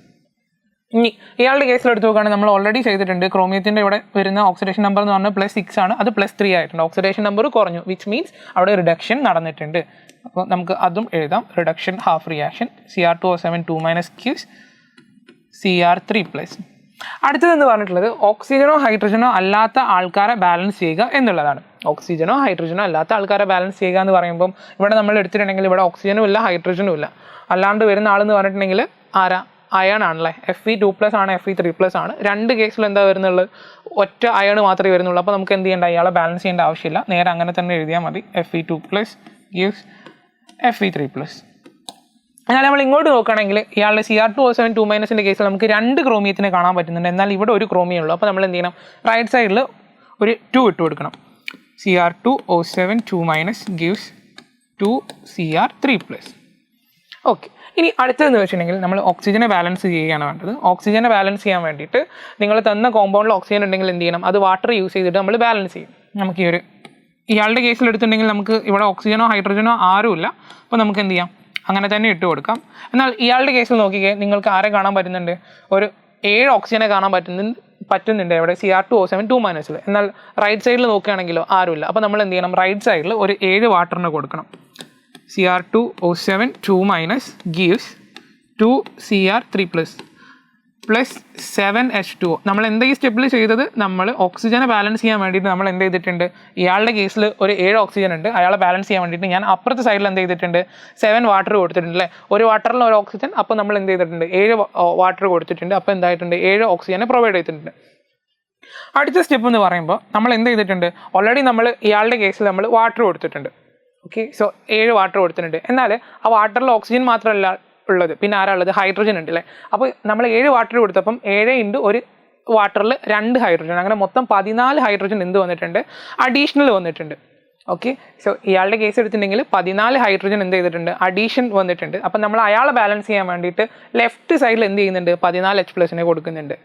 A: ഇനി ഇയാളുടെ കേസിൽ എടുത്ത് നോക്കുകയാണെങ്കിൽ നമ്മൾ ഓൾറെഡി ചെയ്തിട്ടുണ്ട്, ക്രോമിയത്തിൻ്റെ ഇവിടെ വരുന്ന ഓക്സിഡേഷൻ നമ്പർ എന്ന് പറഞ്ഞാൽ +6 ആണ്, അത് +3 ആയിട്ടുണ്ട്. ഓക്സിഡേഷൻ നമ്പർ കുറഞ്ഞു, വിച്ച് മീൻസ് അവിടെ റിഡക്ഷൻ നടന്നിട്ടുണ്ട്. അപ്പോൾ നമുക്ക് അതും എഴുതാം, reduction half reaction. Cr2O7 2- gives Cr3+. അടുത്തതെന്ന് പറഞ്ഞിട്ടുള്ളത് ഓക്സിജനോ ഹൈഡ്രജനോ അല്ലാത്ത ആൾക്കാരെ ബാലൻസ് ചെയ്യുക എന്നുള്ളതാണ്. ഓക്സിജനോ ഹൈഡ്രജനോ അല്ലാത്ത ആൾക്കാരെ ബാലൻസ് ചെയ്യുക എന്ന് പറയുമ്പം ഇവിടെ നമ്മൾ എടുത്തിട്ടുണ്ടെങ്കിൽ ഇവിടെ ഓക്സിജനും ഇല്ല ഹൈഡ്രജനും ഇല്ല, അല്ലാണ്ട് വരുന്ന ആളെന്ന് പറഞ്ഞിട്ടുണ്ടെങ്കിൽ ആരാ, അയൺ ആണല്ലേ. Fe2+ ആണ്, Fe3+ ആണ്. 2 കേസിലും എന്താ വരുന്നുള്ളത്, ഒറ്റ അയൺ മാത്രമേ വരുന്നുള്ളൂ. അപ്പോൾ നമുക്ക് എന്ത് ചെയ്യേണ്ട, ഇയാളെ ബാലൻസ് ചെയ്യേണ്ട ആവശ്യമില്ല, നേരെ അങ്ങനെ തന്നെ എഴുതിയാൽ മതി. Fe2+ gives Fe3+. എന്നാൽ നമ്മൾ ഇങ്ങോട്ട് നോക്കുകയാണെങ്കിൽ ഇയാളുടെ Cr2O7 2- കേസിൽ നമുക്ക് 2 ക്രോമിയത്തിനെ കാണാൻ പറ്റുന്നുണ്ട്, എന്നാൽ ഇവിടെ ഒരു ക്രോമിയം ഉള്ളൂ. അപ്പോൾ നമ്മൾ എന്ത് ചെയ്യണം, റൈറ്റ് സൈഡിൽ ഒരു 2 ഇട്ട് കൊടുക്കണം. Cr2O7 2- gives 2Cr3+. ഓക്കെ, ഇനി അടുത്തതെന്ന് വെച്ചിട്ടുണ്ടെങ്കിൽ നമ്മൾ ഓക്സിജനെ ബാലൻസ് ചെയ്യുകയാണ് വേണ്ടത്. ഓക്സിജനെ ബാലൻസ് ചെയ്യാൻ വേണ്ടിയിട്ട് നിങ്ങൾ തന്ന കോമ്പൗണ്ടിൽ ഓക്സിജൻ ഉണ്ടെങ്കിൽ എന്ത് ചെയ്യണം, അത് വാട്ടർ യൂസ് ചെയ്തിട്ട് നമ്മൾ ബാലൻസ് ചെയ്യും. നമുക്ക് ഇയാളുടെ കേസിൽ എടുത്തിട്ടുണ്ടെങ്കിൽ നമുക്ക് ഇവിടെ ഓക്സിജനോ ഹൈഡ്രജനോ ആരുമില്ല, അപ്പോൾ നമുക്ക് എന്ത് ചെയ്യാം, അങ്ങനെ തന്നെ ഇട്ട് കൊടുക്കാം. എന്നാൽ ഇയാളുടെ കേസിൽ നോക്കിക്കേ, നിങ്ങൾക്ക് ആരെ കാണാൻ പറ്റുന്നുണ്ട്, ഒരു 7 ഓക്സിജനെ കാണാൻ പറ്റുന്നുണ്ട് എവിടെ, Cr2O7 2-. എന്നാൽ റൈറ്റ് സൈഡിൽ നോക്കുകയാണെങ്കിലോ ആരുമില്ല. അപ്പോൾ നമ്മൾ എന്ത് ചെയ്യണം, റൈറ്റ് സൈഡിൽ ഒരു 7 വാട്ടറിന് കൊടുക്കണം. Cr2O7 2- gives 2Cr3+ plus 7H2O. നമ്മൾ എന്താ ഈ സ്റ്റെപ്പിൽ ചെയ്തത്, നമ്മൾ ഓക്സിജനെ ബാലൻസ് ചെയ്യാൻ വേണ്ടിയിട്ട് നമ്മൾ എന്ത് ചെയ്തിട്ടുണ്ട്, ഇയാളുടെ കേസിൽ ഒരു 7 ഓക്സിജൻ ഉണ്ട്, അയാളെ ബാലൻസ് ചെയ്യാൻ വേണ്ടിയിട്ട് ഞാൻ അപ്പുറത്തെ സൈഡിൽ എന്ത് ചെയ്തിട്ടുണ്ട്, 7 വാട്ടർ കൊടുത്തിട്ടുണ്ട് അല്ലേ. ഒരു വാട്ടറിൽ ഒരു ഓക്സിജൻ, അപ്പോൾ നമ്മൾ എന്ത് ചെയ്തിട്ടുണ്ട്, 7 വാട്ടർ കൊടുത്തിട്ടുണ്ട്. അപ്പോൾ എന്തായിട്ടുണ്ട്, 7 ഓക്സിജനെ പ്രൊവൈഡ് ചെയ്തിട്ടുണ്ട്. അടുത്ത സ്റ്റെപ്പ് എന്ന് പറയുമ്പോൾ നമ്മൾ എന്ത് ചെയ്തിട്ടുണ്ട്, ഓൾറെഡി നമ്മൾ ഇയാളുടെ കേസിൽ നമ്മൾ വാട്ടർ കൊടുത്തിട്ടുണ്ട്. ഓക്കെ, സോ 7 വാട്ടർ കൊടുത്തിട്ടുണ്ട്. എന്നാൽ ആ വാട്ടറിൽ ഓക്സിജൻ മാത്രമല്ല ഉള്ളത്, പിന്നെ ആരാ ഉള്ളത്, ഹൈഡ്രജൻ ഉണ്ട് അല്ലേ. അപ്പോൾ നമ്മൾ 7 വാട്ടർ കൊടുത്തപ്പം 7 × ഒരു വാട്ടറിൽ 2 ഹൈഡ്രജൻ, അങ്ങനെ മൊത്തം 14 ഹൈഡ്രജൻ എന്ത് വന്നിട്ടുണ്ട്, അഡീഷണൽ വന്നിട്ടുണ്ട്. ഓക്കെ, സോ ഇയാളുടെ കേസ് എടുത്തിട്ടുണ്ടെങ്കിൽ 14 ഹൈഡ്രജൻ എന്ത് ചെയ്തിട്ടുണ്ട്, അഡീഷൻ വന്നിട്ടുണ്ട്. അപ്പം നമ്മൾ അയാളെ ബാലൻസ് ചെയ്യാൻ വേണ്ടിയിട്ട് ലെഫ്റ്റ് സൈഡിൽ എന്ത് ചെയ്യുന്നുണ്ട്, 14H+ കൊടുക്കുന്നുണ്ട്.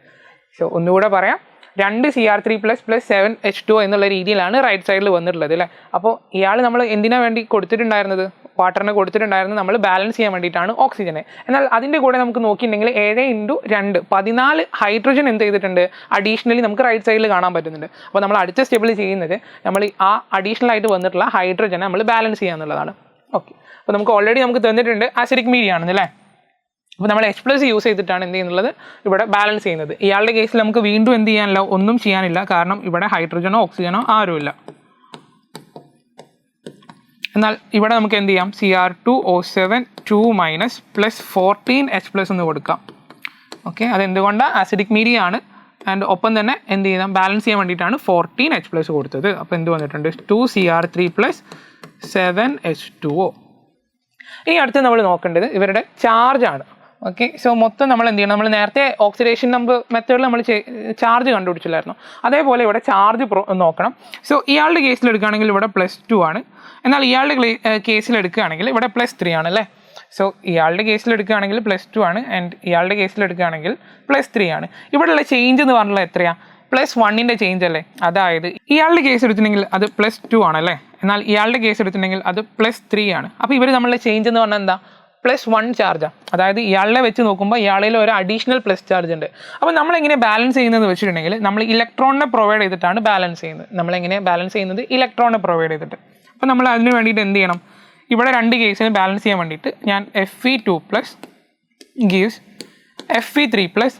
A: സോ ഒന്നുകൂടെ പറയാം, 2 Cr3+ plus 7H2O എന്നുള്ള രീതിയിലാണ് റൈറ്റ് സൈഡിൽ വന്നിട്ടുള്ളത് അല്ലേ. അപ്പോൾ ഇയാൾ നമ്മൾ എന്തിനാ വേണ്ടി കൊടുത്തിട്ടുണ്ടായിരുന്നത്, വാട്ടറിന് കൊടുത്തിട്ടുണ്ടായിരുന്നത് നമ്മൾ ബാലൻസ് ചെയ്യാൻ വേണ്ടിയിട്ടാണ് ഓക്സിജനെ. എന്നാൽ അതിൻ്റെ കൂടെ നമുക്ക് നോക്കിയിട്ടുണ്ടെങ്കിൽ 7 × 2 14 ഹൈഡ്രജൻ എന്ത് ചെയ്തിട്ടുണ്ട്, അഡീഷണലി നമുക്ക് റൈറ്റ് സൈഡിൽ കാണാൻ പറ്റുന്നുണ്ട്. അപ്പോൾ നമ്മൾ അടുത്ത സ്റ്റെപ്പിൽ ചെയ്യുന്നത് നമ്മൾ ആ അഡീഷണൽ ആയിട്ട് വന്നിട്ടുള്ള ഹൈഡ്രജനെ നമ്മൾ ബാലൻസ് ചെയ്യുക എന്നുള്ളതാണ്. ഓക്കെ, അപ്പോൾ നമുക്ക് ഓൾറെഡി നമുക്ക് തന്നിട്ടുണ്ട് ആസിഡിക് മീഡിയം ആണെന്നല്ലേ. അപ്പോൾ നമ്മൾ H+ യൂസ് ചെയ്തിട്ടാണ് എന്ത് ചെയ്യുന്നത്, ഇവിടെ ബാലൻസ് ചെയ്യുന്നത്. ഇയാളുടെ കേസിൽ നമുക്ക് വീണ്ടും എന്ത് ചെയ്യാനില്ല, ഒന്നും ചെയ്യാനില്ല, കാരണം ഇവിടെ ഹൈഡ്രജനോ ഓക്സിജനോ ആരുമില്ല. എന്നാൽ ഇവിടെ നമുക്ക് എന്ത് ചെയ്യാം, Cr2O7 2- plus 14H+ എന്ന് കൊടുക്കാം. ഓക്കെ, അതെന്തുകൊണ്ടാണ്, ആസിഡിക് മീഡിയം ആണ്. ആൻഡ് ഒപ്പം തന്നെ എന്ത് ചെയ്യാം, ബാലൻസ് ചെയ്യാൻ വേണ്ടിയിട്ടാണ് 14H+ കൊടുത്തത്. അപ്പോൾ എന്ത് വന്നിട്ടുണ്ട്, 2Cr3+ 7H2O. ഇനി അടുത്ത് നമ്മൾ നോക്കേണ്ടത് ഇവരുടെ ചാർജാണ്. ഓക്കെ, സോ മൊത്തം നമ്മൾ എന്ത് ചെയ്യണം, നമ്മൾ നേരത്തെ ഓക്സിഡേഷൻ നമ്പർ മെത്തേഡിൽ നമ്മൾ ചാർജ് കണ്ടുപിടിച്ചില്ലായിരുന്നു, അതേപോലെ ഇവിടെ ചാർജ് നോക്കണം. സോ ഇയാളുടെ കേസിൽ എടുക്കുകയാണെങ്കിൽ ഇവിടെ +2 ആണ്. എന്നാൽ ഇയാളുടെ കേസിൽ എടുക്കുകയാണെങ്കിൽ ഇവിടെ +3 ആണ് അല്ലേ. സോ ഇയാളുടെ കേസിൽ എടുക്കുകയാണെങ്കിൽ +2 ആണ്, ആൻഡ് ഇയാളുടെ കേസിൽ എടുക്കുകയാണെങ്കിൽ +3 ആണ്. ഇവിടെയുള്ള ചേഞ്ച് എന്ന് പറഞ്ഞാൽ എത്രയാണ്, +1ൻ്റെ ചേഞ്ച് അല്ലേ. അതായത് ഇയാളുടെ കേസ് എടുത്തിട്ടുണ്ടെങ്കിൽ അത് +2 ആണല്ലേ, എന്നാൽ ഇയാളുടെ കേസ് എടുത്തിട്ടുണ്ടെങ്കിൽ അത് +3 ആണ്. അപ്പോൾ ഇവർ നമ്മളുടെ ചേഞ്ച് എന്ന് പറഞ്ഞാൽ എന്താ, +1 ചാർജാണ്. അതായത് ഇയാളെ വെച്ച് നോക്കുമ്പോൾ ഇയാളിൽ ഒരു അഡീഷണൽ പ്ലസ് ചാർജ് ഉണ്ട്. അപ്പോൾ നമ്മളെങ്ങനെ ബാലൻസ് ചെയ്യുന്നത് വെച്ചിട്ടുണ്ടെങ്കിൽ നമ്മൾ ഇലക്ട്രോണിനെ പ്രൊവൈഡ് ചെയ്തിട്ടാണ് ബാലൻസ് ചെയ്യുന്നത്. നമ്മളെങ്ങനെ ബാലൻസ് ചെയ്യുന്നത്, ഇലക്ട്രോണിനെ പ്രൊവൈഡ് ചെയ്തിട്ട്. അപ്പോൾ നമ്മൾ അതിന് വേണ്ടിയിട്ട് എന്ത് ചെയ്യണം, ഇവിടെ 2 കേസിന് ബാലൻസ് ചെയ്യാൻ വേണ്ടിയിട്ട് ഞാൻ Fe2+ gives Fe3+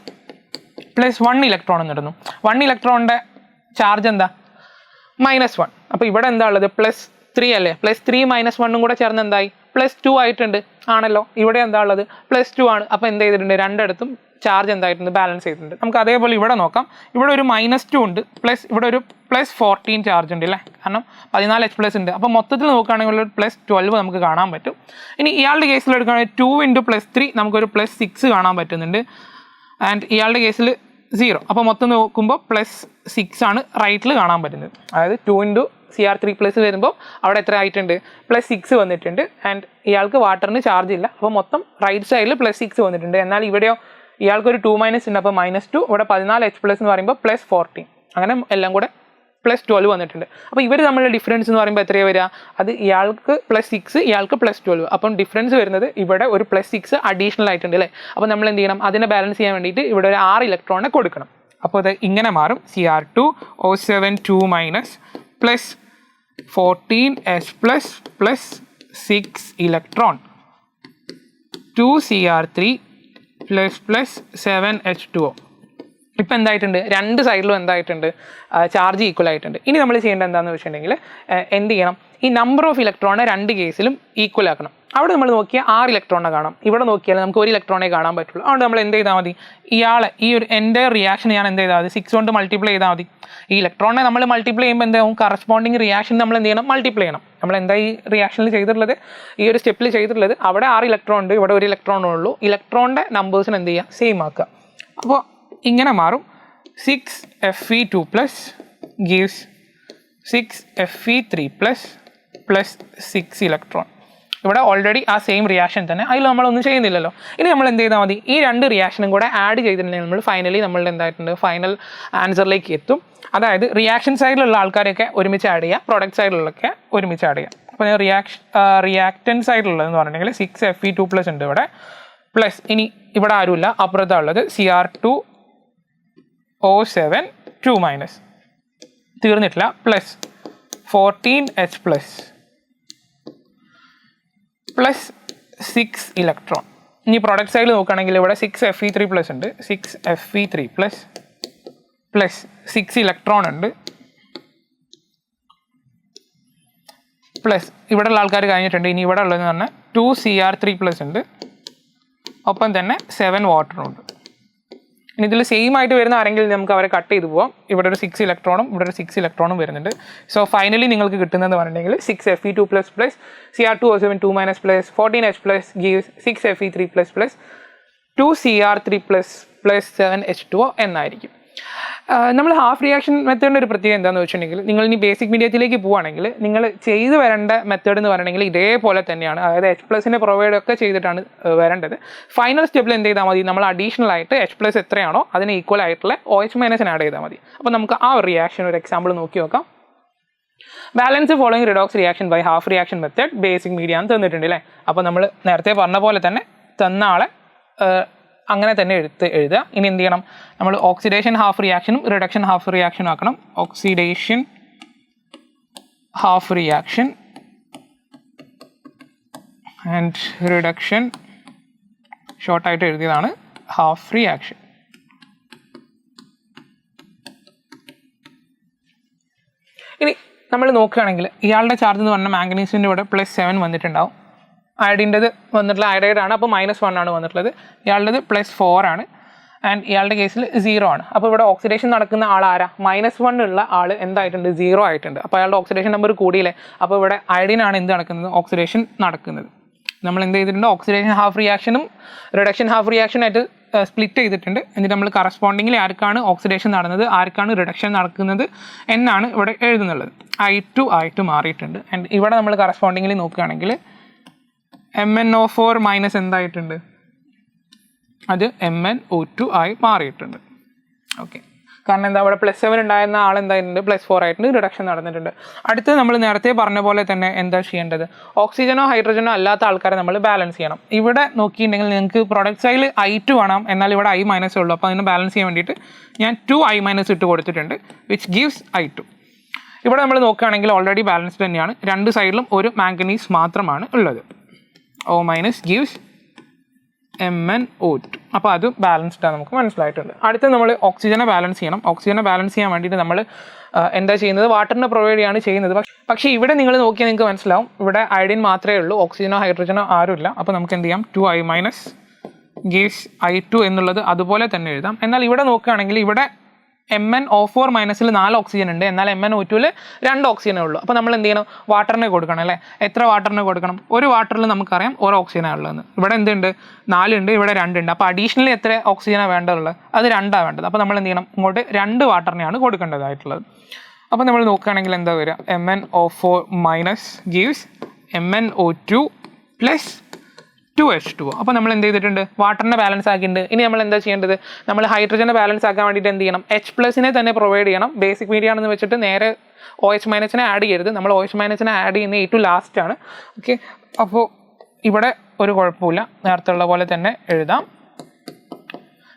A: plus 1 electron എന്നിടുന്നു. 1 ഇലക്ട്രോണിൻ്റെ ചാർജ് എന്താ, -1. അപ്പോൾ ഇവിടെ എന്താ ഉള്ളത്, +3 അല്ലേ. +3 - 1 കൂടെ ചേർന്ന് എന്തായി, +2 ആയിട്ടുണ്ട് ആണല്ലോ. ഇവിടെ എന്താ ഉള്ളത്, +2 ആണ്. അപ്പോൾ എന്ത് ചെയ്തിട്ടുണ്ട്, രണ്ടിടത്തും ചാർജ് എന്തായിട്ടുണ്ട്, ബാലൻസ് ചെയ്തിട്ടുണ്ട്. നമുക്ക് അതേപോലെ ഇവിടെ നോക്കാം, ഇവിടെ ഒരു -2 ഉണ്ട്, പ്ലസ് ഇവിടെ ഒരു +14 ചാർജ് ഉണ്ട് അല്ലേ, കാരണം 14H+ ഉണ്ട്. അപ്പോൾ മൊത്തത്തിൽ നോക്കുകയാണെങ്കിൽ ഒരു +12 നമുക്ക് കാണാൻ പറ്റും. ഇനി ഇയാളുടെ കേസിൽ എടുക്കുകയാണെങ്കിൽ 2 × +3 നമുക്കൊരു +6 കാണാൻ പറ്റുന്നുണ്ട്. ആൻഡ് ഇയാളുടെ കേസിൽ 0. അപ്പോൾ മൊത്തം നോക്കുമ്പോൾ +6 ആണ് റൈറ്റിൽ കാണാൻ പറ്റുന്നത്. അതായത് 2 × Cr3+ വരുമ്പോൾ അവിടെ എത്ര ആയിട്ടുണ്ട്, +6 വന്നിട്ടുണ്ട്. ആൻഡ് ഇയാൾക്ക് വാട്ടറിന് ചാർജ് ഇല്ല, അപ്പോൾ മൊത്തം റൈറ്റ് സൈഡിൽ +6 വന്നിട്ടുണ്ട്. എന്നാൽ ഇവിടെയോ ഇയാൾക്കൊരു 2- ഉണ്ട്, അപ്പോൾ -2. ഇവിടെ 14H+ എന്ന് പറയുമ്പോൾ +14, അങ്ങനെ എല്ലാം കൂടെ +12 വന്നിട്ടുണ്ട്. അപ്പോൾ ഇവർ തമ്മിലുള്ള ഡിഫറൻസ് എന്ന് പറയുമ്പോൾ എത്രയാണ് വരിക, അത് ഇയാൾക്ക് +6, ഇയാൾക്ക് +12. അപ്പം ഡിഫറൻസ് വരുന്നത് ഇവിടെ ഒരു +6 അഡീഷണൽ ആയിട്ടുണ്ട് അല്ലേ. അപ്പോൾ നമ്മൾ എന്ത് ചെയ്യണം, അതിനെ ബാലൻസ് ചെയ്യാൻ വേണ്ടിയിട്ട് ഇവിടെ ഒരു 6 ഇലക്ട്രോണിനെ കൊടുക്കണം. അപ്പോൾ അത് ഇങ്ങനെ മാറും, Cr2O7 2- plus 14H+ plus 6 electron 2Cr3 plus 7H2O. ഇപ്പം എന്തായിട്ടുണ്ട്, 2 സൈഡിലും എന്തായിട്ടുണ്ട്, ചാർജ് ഈക്വൽ ആയിട്ടുണ്ട്. ഇനി നമ്മൾ ചെയ്യേണ്ടത് എന്താണെന്ന് വെച്ചിട്ടുണ്ടെങ്കിൽ എന്ത് ചെയ്യണം, ഈ നമ്പർ ഓഫ് ഇലക്ട്രോണെ 2 കേസിലും ഈക്വൽ ആക്കണം. അവിടെ നമ്മൾ നോക്കിയാൽ 6 ഇലക്ട്രോണെ കാണാം, ഇവിടെ നോക്കിയാൽ നമുക്ക് 1 ഇലക്ട്രോണെ കാണാൻ പറ്റുള്ളൂ. അതുകൊണ്ട് നമ്മൾ എന്ത് ചെയ്താൽ മതി, ഇയാളെ ഈ ഒരു എൻ്റെ റിയാക്ഷൻ ഞാൻ എന്ത് ചെയ്താൽ മതി, 6 കൊണ്ട് മൾട്ടിപ്ലൈ ചെയ്താൽ മതി. ഈ ഇലക്ട്രോണെ നമ്മൾ മൾട്ടിപ്ലൈ ചെയ്യുമ്പോൾ എന്താവും, കറസ്പോണ്ടിങ് റിയാക്ഷൻ നമ്മൾ എന്ത് ചെയ്യണം, മൾട്ടിപ്ലൈ ചെയ്യണം. നമ്മൾ എന്താ ഈ റിയാക്ഷനിൽ ചെയ്തിട്ടുള്ളത്, ഈ ഒരു സ്റ്റെപ്പിൽ ചെയ്തിട്ടുള്ളത്, അവിടെ 6 ഇലക്ട്രോൺ ഉണ്ട്, ഇവിടെ 1 ഇലക്ട്രോണേ ഉള്ളൂ. ഇലക്ട്രോണിൻ്റെ നമ്പേഴ്സിന് എന്ത് ചെയ്യുക, സെയിം ആക്കുക. അപ്പോൾ ഇങ്ങനെ മാറും, 6Fe2+ gives 6Fe3+ plus 6 electron. ഇവിടെ ഓൾറെഡി ആ സെയിം റിയാക്ഷൻ തന്നെ, അതിൽ നമ്മളൊന്നും ചെയ്യുന്നില്ലല്ലോ. ഇനി നമ്മൾ എന്ത് ചെയ്താൽ മതി, ഈ രണ്ട് റിയാക്ഷനും കൂടെ ആഡ് ചെയ്തിട്ടുണ്ടെങ്കിൽ നമ്മൾ ഫൈനലി നമ്മളുടെ എന്തായിട്ടുണ്ട് ഫൈനൽ ആൻസറിലേക്ക് എത്തും. അതായത് റിയാക്ഷൻ സൈഡിലുള്ള ആൾക്കാരൊക്കെ ഒരുമിച്ച് ആഡ് ചെയ്യുക, പ്രൊഡക്റ്റ് സൈഡിലുള്ളൊക്കെ ഒരുമിച്ച് ആഡ് ചെയ്യുക. അപ്പോൾ ഞാൻ റിയാക്റ്റൻ സൈഡിലുള്ളതെന്ന് പറഞ്ഞിട്ടുണ്ടെങ്കിൽ 6Fe2+ ഉണ്ട് ഇവിടെ, പ്ലസ് ഇനി ഇവിടെ ആരുമില്ല, അപ്പുറത്താണ് ഉള്ളത് Cr2O7 2- തീർന്നിട്ടില്ല, പ്ലസ് 14H+ പ്ലസ് 6 ഇലക്ട്രോൺ. ഇനി പ്രൊഡക്റ്റ് സൈഡിൽ നോക്കുകയാണെങ്കിൽ ഇവിടെ 6Fe3+ ഉണ്ട്, 6Fe3+ പ്ലസ് 6 ഇലക്ട്രോൺ ഉണ്ട്, പ്ലസ് ഇവിടെയുള്ള ആൾക്കാർ കഴിഞ്ഞിട്ടുണ്ട്. ഇനി ഇവിടെ ഉള്ളതെന്ന് പറഞ്ഞാൽ 2Cr3+ ഉണ്ട്, ഒപ്പം തന്നെ 7 വാട്ടറും ഉണ്ട്. ഇനി ഇതിൽ സെയിം ആയിട്ട് വരുന്ന ആരെങ്കിലും നമുക്ക് അവരെ കട്ട് ചെയ്ത് പോവാം. ഇവിടെ ഒരു 6 ഇലക്ട്രോണും ഇവിടെ ഒരു 6 ഇലക്ട്രോണും വരുന്നുണ്ട്. സോ ഫൈനലി നിങ്ങൾക്ക് കിട്ടുന്നതെന്ന് പറഞ്ഞിട്ടുണ്ടെങ്കിൽ 6Fe2+ plus Cr2O7 2- plus 14H+ gives 6Fe3+ 2Cr3+ plus 7H2O എന്നായിരിക്കും. നമ്മൾ ഹാഫ് റിയാക്ഷൻ മെത്തേഡിൻ്റെ ഒരു പ്രത്യേകത എന്താണെന്ന് വെച്ചിട്ടുണ്ടെങ്കിൽ, നിങ്ങൾ ഇനി ബേസിക് മീഡിയത്തിലേക്ക് പോവുകയാണെങ്കിൽ നിങ്ങൾ ചെയ്തു വരേണ്ട മെത്തേഡ് എന്ന് പറഞ്ഞിട്ടുണ്ടെങ്കിൽ ഇതേപോലെ തന്നെയാണ്. അതായത് H+നെ പ്രൊവൈഡ് ഒക്കെ ചെയ്തിട്ടാണ് വരേണ്ടത്. ഫൈനൽ സ്റ്റെപ്പിൽ എന്ത് ചെയ്താൽ മതി, നമ്മൾ അഡീഷണൽ ആയിട്ട് H+ എത്രയാണോ അതിന് ഈക്വൽ ആയിട്ടുള്ള OH- ആഡ് ചെയ്താൽ മതി. അപ്പോൾ നമുക്ക് ആ ഒരു റിയാക്ഷൻ ഒരു എക്സാമ്പിൾ നോക്കി നോക്കാം. Balance following redox reaction by half reaction method basic media എന്ന് തന്നിട്ടുണ്ട് അല്ലേ. അപ്പോൾ നമ്മൾ നേരത്തെ പറഞ്ഞ പോലെ തന്നെ തന്ന ആളെ അങ്ങനെ തന്നെ എഴുതുക. ഇനി എന്ത് ചെയ്യണം, നമ്മൾ ഓക്സിഡേഷൻ ഹാഫ് റിയാക്ഷനും റിഡക്ഷൻ ഹാഫ് റിയാക്ഷനും ആക്കണം. Oxidation half reaction and reduction ഷോർട്ടായിട്ട് എഴുതിയതാണ് ഹാഫ് റിയാക്ഷൻ. ഇനി നമ്മൾ നോക്കുകയാണെങ്കിൽ ഇയാളുടെ ചാർജ് എന്ന് പറഞ്ഞാൽ മാംഗനീസിൻ്റെ ഇവിടെ +7 വന്നിട്ടുണ്ടാവും. അയഡിൻ്റെത് വന്നിട്ടുള്ള അയഡൈഡാണ്, അപ്പോൾ -1 ആണ് വന്നിട്ടുള്ളത്. ഇയാളുടേത് +4 ആണ്, ആൻഡ് ഇയാളുടെ കേസിൽ 0 ആണ്. അപ്പോൾ ഇവിടെ ഓക്സിഡേഷൻ നടക്കുന്ന ആൾ ആരാ, -1 ഉള്ള ആൾ എന്തായിട്ടുണ്ട്, 0 ആയിട്ടുണ്ട്. അപ്പോൾ അയാളുടെ ഓക്സിഡേഷൻ നമ്പർ കൂടിയില്ലേ. അപ്പോൾ ഇവിടെ അയഡിനാണ് എന്ത് നടക്കുന്നത്, ഓക്സിഡേഷൻ നടക്കുന്നത്. നമ്മൾ എന്ത് ചെയ്തിട്ടുണ്ട്, ഓക്സിഡേഷൻ ഹാഫ് റിയാക്ഷനും റിഡക്ഷൻ ഹാഫ് റിയാക്ഷനായിട്ട് സ്പ്ലിറ്റ് ചെയ്തിട്ടുണ്ട്. എന്നിട്ട് നമ്മൾ കറസ്പോണ്ടിങ്ങിൽ ആർക്കാണ് ഓക്സിഡേഷൻ നടന്നത് ആർക്കാണ് റിഡക്ഷൻ നടക്കുന്നത് എന്നാണ് ഇവിടെ എഴുതുന്നുള്ളത്. I2 ആയിട്ട് മാറിയിട്ടുണ്ട്. ആൻഡ് ഇവിടെ നമ്മൾ കറസ്പോണ്ടിങ്ങിൽ നോക്കുകയാണെങ്കിൽ MnO4- എന്തായിട്ടുണ്ട്, അത് MnO2 ആയി മാറിയിട്ടുണ്ട്. ഓക്കെ, കാരണം എന്താ, അവിടെ +7 ഉണ്ടായിരുന്ന ആൾ എന്തായിട്ടുണ്ട്, +4 ആയിട്ടുണ്ട്, റിഡക്ഷൻ നടന്നിട്ടുണ്ട്. അടുത്ത് നമ്മൾ നേരത്തെ പറഞ്ഞ പോലെ തന്നെ എന്താ ചെയ്യേണ്ടത്, ഓക്സിജനോ ഹൈഡ്രജനോ അല്ലാത്ത ആൾക്കാരെ നമ്മൾ ബാലൻസ് ചെയ്യണം. ഇവിടെ നോക്കിയിട്ടുണ്ടെങ്കിൽ നിങ്ങൾക്ക് പ്രൊഡക്റ്റ് സൈഡിൽ I2 വേണം, എന്നാൽ ഇവിടെ I- ഉള്ളൂ. അപ്പോൾ അതിന് ബാലൻസ് ചെയ്യാൻ വേണ്ടിയിട്ട് ഞാൻ 2I- ഇട്ട് കൊടുത്തിട്ടുണ്ട്, വിച്ച് ഗീവ്സ് I2. ഇവിടെ നമ്മൾ നോക്കുകയാണെങ്കിൽ ഓൾറെഡി ബാലൻസ്ഡ് തന്നെയാണ്, രണ്ട് സൈഡിലും ഒരു മാംഗനീസ് മാത്രമാണ് ഉള്ളത്. O- gives MnO2. അപ്പോൾ അത് ബാലൻസ്ഡ് ആണ്, നമുക്ക് മനസ്സിലായിട്ടുണ്ട്. അടുത്ത് നമ്മൾ ഓക്സിജനെ ബാലൻസ് ചെയ്യണം. ഓക്സിജനെ ബാലൻസ് ചെയ്യാൻ വേണ്ടിയിട്ട് നമ്മൾ എന്താ ചെയ്യുന്നത്, വാട്ടറിനെ പ്രൊവൈഡ് ചെയ്യാണ് ചെയ്യുന്നത്. പക്ഷേ ഇവിടെ നിങ്ങൾ നോക്കിയാൽ നിങ്ങൾക്ക് മനസ്സിലാവും, ഇവിടെ അയഡിൻ മാത്രമേ ഉള്ളൂ, ഓക്സിജനോ ഹൈഡ്രജനോ ആരുമില്ല. അപ്പോൾ നമുക്ക് എന്ത് ചെയ്യാം, 2I- ഗീവ്സ് I2 എന്നുള്ളത് അതുപോലെ തന്നെ എഴുതാം. എന്നാൽ ഇവിടെ നോക്കുകയാണെങ്കിൽ ഇവിടെ MnO4- 4 ഓക്സിജൻ ഉണ്ട്, എന്നാൽ MnO2 2 ഓക്സിജനേ ഉള്ളൂ. അപ്പോൾ നമ്മൾ എന്ത് ചെയ്യണം, വാട്ടറിനെ കൊടുക്കണം അല്ലേ. എത്ര വാട്ടറിനെ കൊടുക്കണം, ഒരു വാട്ടറിൽ നമുക്കറിയാം 1 ഓക്സിജനാണ് ഉള്ളതെന്ന്. ഇവിടെ എന്തുണ്ട്, 4 ഉണ്ട്, ഇവിടെ 2 ഉണ്ട്. അപ്പോൾ അഡീഷണലി എത്ര ഓക്സിജനാണ് വേണ്ടതുള്ളത്, അത് 2 വേണ്ടത്. അപ്പോൾ നമ്മൾ എന്ത് ചെയ്യണം, ഇങ്ങോട്ട് 2 വാട്ടറിനെയാണ് കൊടുക്കേണ്ടതായിട്ടുള്ളത്. അപ്പോൾ നമ്മൾ നോക്കുകയാണെങ്കിൽ എന്താ വരിക, MnO4- ഗീവ്സ് MnO2 + 2H2O. അപ്പോൾ നമ്മൾ എന്ത് ചെയ്തിട്ടുണ്ട്, വാട്ടറിനെ ബാലൻസ് ആക്കിയിട്ടുണ്ട്. ഇനി നമ്മൾ എന്താ ചെയ്യേണ്ടത്, നമ്മൾ ഹൈഡ്രജനെ ബാലൻസ് ആക്കാൻ വേണ്ടിയിട്ട് എന്ത് ചെയ്യണം, H+നെ തന്നെ പ്രൊവൈഡ് ചെയ്യണം. ബേസിക് മീഡിയ ആണെന്ന് വെച്ചിട്ട് നേരെ OH- ആഡ് ചെയ്യരുത്, നമ്മൾ OH- ആഡ് ചെയ്യുന്ന ഏറ്റവും ലാസ്റ്റാണ്. ഓക്കെ, അപ്പോൾ ഇവിടെ ഒരു കുഴപ്പമില്ല, നേരത്തെ ഉള്ള പോലെ തന്നെ എഴുതാം.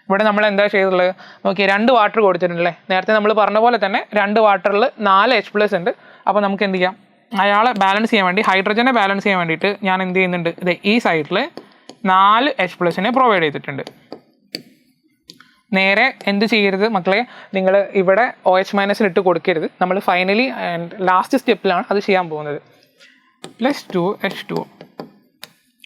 A: ഇവിടെ നമ്മൾ എന്താ ചെയ്തിട്ടുള്ളത്, ഓക്കെ 2 വാട്ടർ കൊടുത്തിട്ടുണ്ടല്ലേ. നേരത്തെ നമ്മൾ പറഞ്ഞ പോലെ തന്നെ 2 വാട്ടറിൽ 4 H+ ഉണ്ട്. അപ്പോൾ നമുക്ക് എന്ത് ചെയ്യാം, അയാളെ ബാലൻസ് ചെയ്യാൻ വേണ്ടി, ഹൈഡ്രജനെ ബാലൻസ് ചെയ്യാൻ വേണ്ടിയിട്ട് ഞാൻ എന്ത് ചെയ്യുന്നുണ്ട്, ഇത് ഈ സൈഡിൽ 4 H+നെ പ്രൊവൈഡ് ചെയ്തിട്ടുണ്ട്. നേരെ എന്ത് ചെയ്യരുത് മക്കളെ, നിങ്ങൾ ഇവിടെ OH- ഇട്ട് കൊടുക്കരുത്. നമ്മൾ ഫൈനലി ലാസ്റ്റ് സ്റ്റെപ്പിലാണ് അത് ചെയ്യാൻ പോകുന്നത്. +2H2O.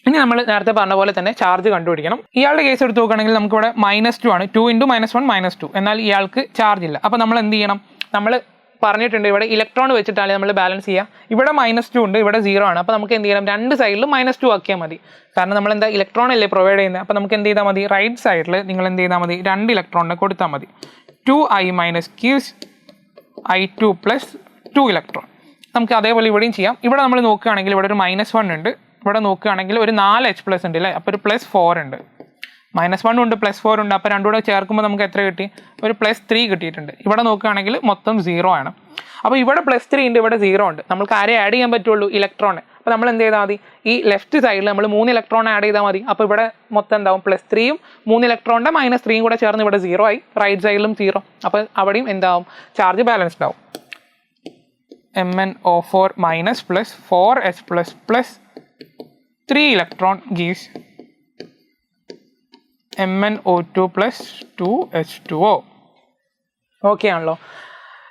A: ഇനി നമ്മൾ നേരത്തെ പറഞ്ഞ പോലെ തന്നെ ചാർജ് കണ്ടുപിടിക്കണം. ഇയാളുടെ കേസ് എടുത്ത് നോക്കുകയാണെങ്കിൽ നമുക്കിവിടെ -2 ആണ്, 2 × -1 -2. എന്നാൽ ഇയാൾക്ക് ചാർജ് ഇല്ല. അപ്പോൾ നമ്മൾ എന്ത് ചെയ്യണം, നമ്മൾ പറഞ്ഞിട്ടുണ്ട് ഇവിടെ ഇലക്ട്രോൺ വെച്ചിട്ടാണ് നമ്മൾ ബാലൻസ് ചെയ്യുക. ഇവിടെ -2 ഉണ്ട്, ഇവിടെ 0 ആണ്. അപ്പോൾ നമുക്ക് എന്ത് ചെയ്യണം, രണ്ട് സൈഡിലും -2 ആക്കിയാൽ മതി. കാരണം നമ്മൾ എന്താ ഇലക്ട്രോൺ അല്ലേ പ്രൊവൈഡ് ചെയ്യുന്നത്. അപ്പോൾ നമുക്ക് എന്ത് ചെയ്താൽ മതി, റൈറ്റ് സൈഡിൽ നിങ്ങൾ എന്ത് ചെയ്താൽ മതി, 2 ഇലക്ട്രോണിനെ കൊടുത്താൽ മതി. 2I- gives I2 + 2 electron. നമുക്ക് അതേപോലെ ഇവിടെയും ചെയ്യാം. ഇവിടെ നമ്മൾ നോക്കുകയാണെങ്കിൽ ഇവിടെ ഒരു -1 ഉണ്ട്, ഇവിടെ നോക്കുകയാണെങ്കിൽ ഒരു 4 H+ ഉണ്ട് അല്ലേ, അപ്പോൾ ഒരു +4 ഉണ്ട്, -1 ഉണ്ട് +4 ഉണ്ട്, അപ്പോൾ രണ്ടും കൂടെ ചേർക്കുമ്പോൾ നമുക്ക് എത്ര കിട്ടി, ഒരു +3 കിട്ടിയിട്ടുണ്ട്. ഇവിടെ നോക്കുകയാണെങ്കിൽ മൊത്തം 0 ആണ്. അപ്പോൾ ഇവിടെ +3 ഉണ്ട്, ഇവിടെ 0 ഉണ്ട്. നമുക്ക് ആരെ ആഡ് ചെയ്യാൻ പറ്റുള്ളൂ, ഇലക്ട്രോണ്. അപ്പോൾ നമ്മൾ എന്ത് ചെയ്താൽ മതി, ഈ ലെഫ്റ്റ് സൈഡിൽ നമ്മൾ 3 ഇലക്ട്രോൺ ആഡ് ചെയ്താൽ മതി. അപ്പോൾ ഇവിടെ മൊത്തം എന്താവും, +3യും 3 ഇലക്ട്രോണിൻ്റെ -3യും കൂടെ ചേർന്ന് ഇവിടെ 0 ആയി, റൈറ്റ് സൈഡിലും 0. അപ്പോൾ അവിടെയും എന്താവും, ചാർജ് ബാലൻസ്ഡ് ആവും. MnO4- + 4H+ + 3 electron gives MnO2 + 2H2O. Okay ആണല്ലോ.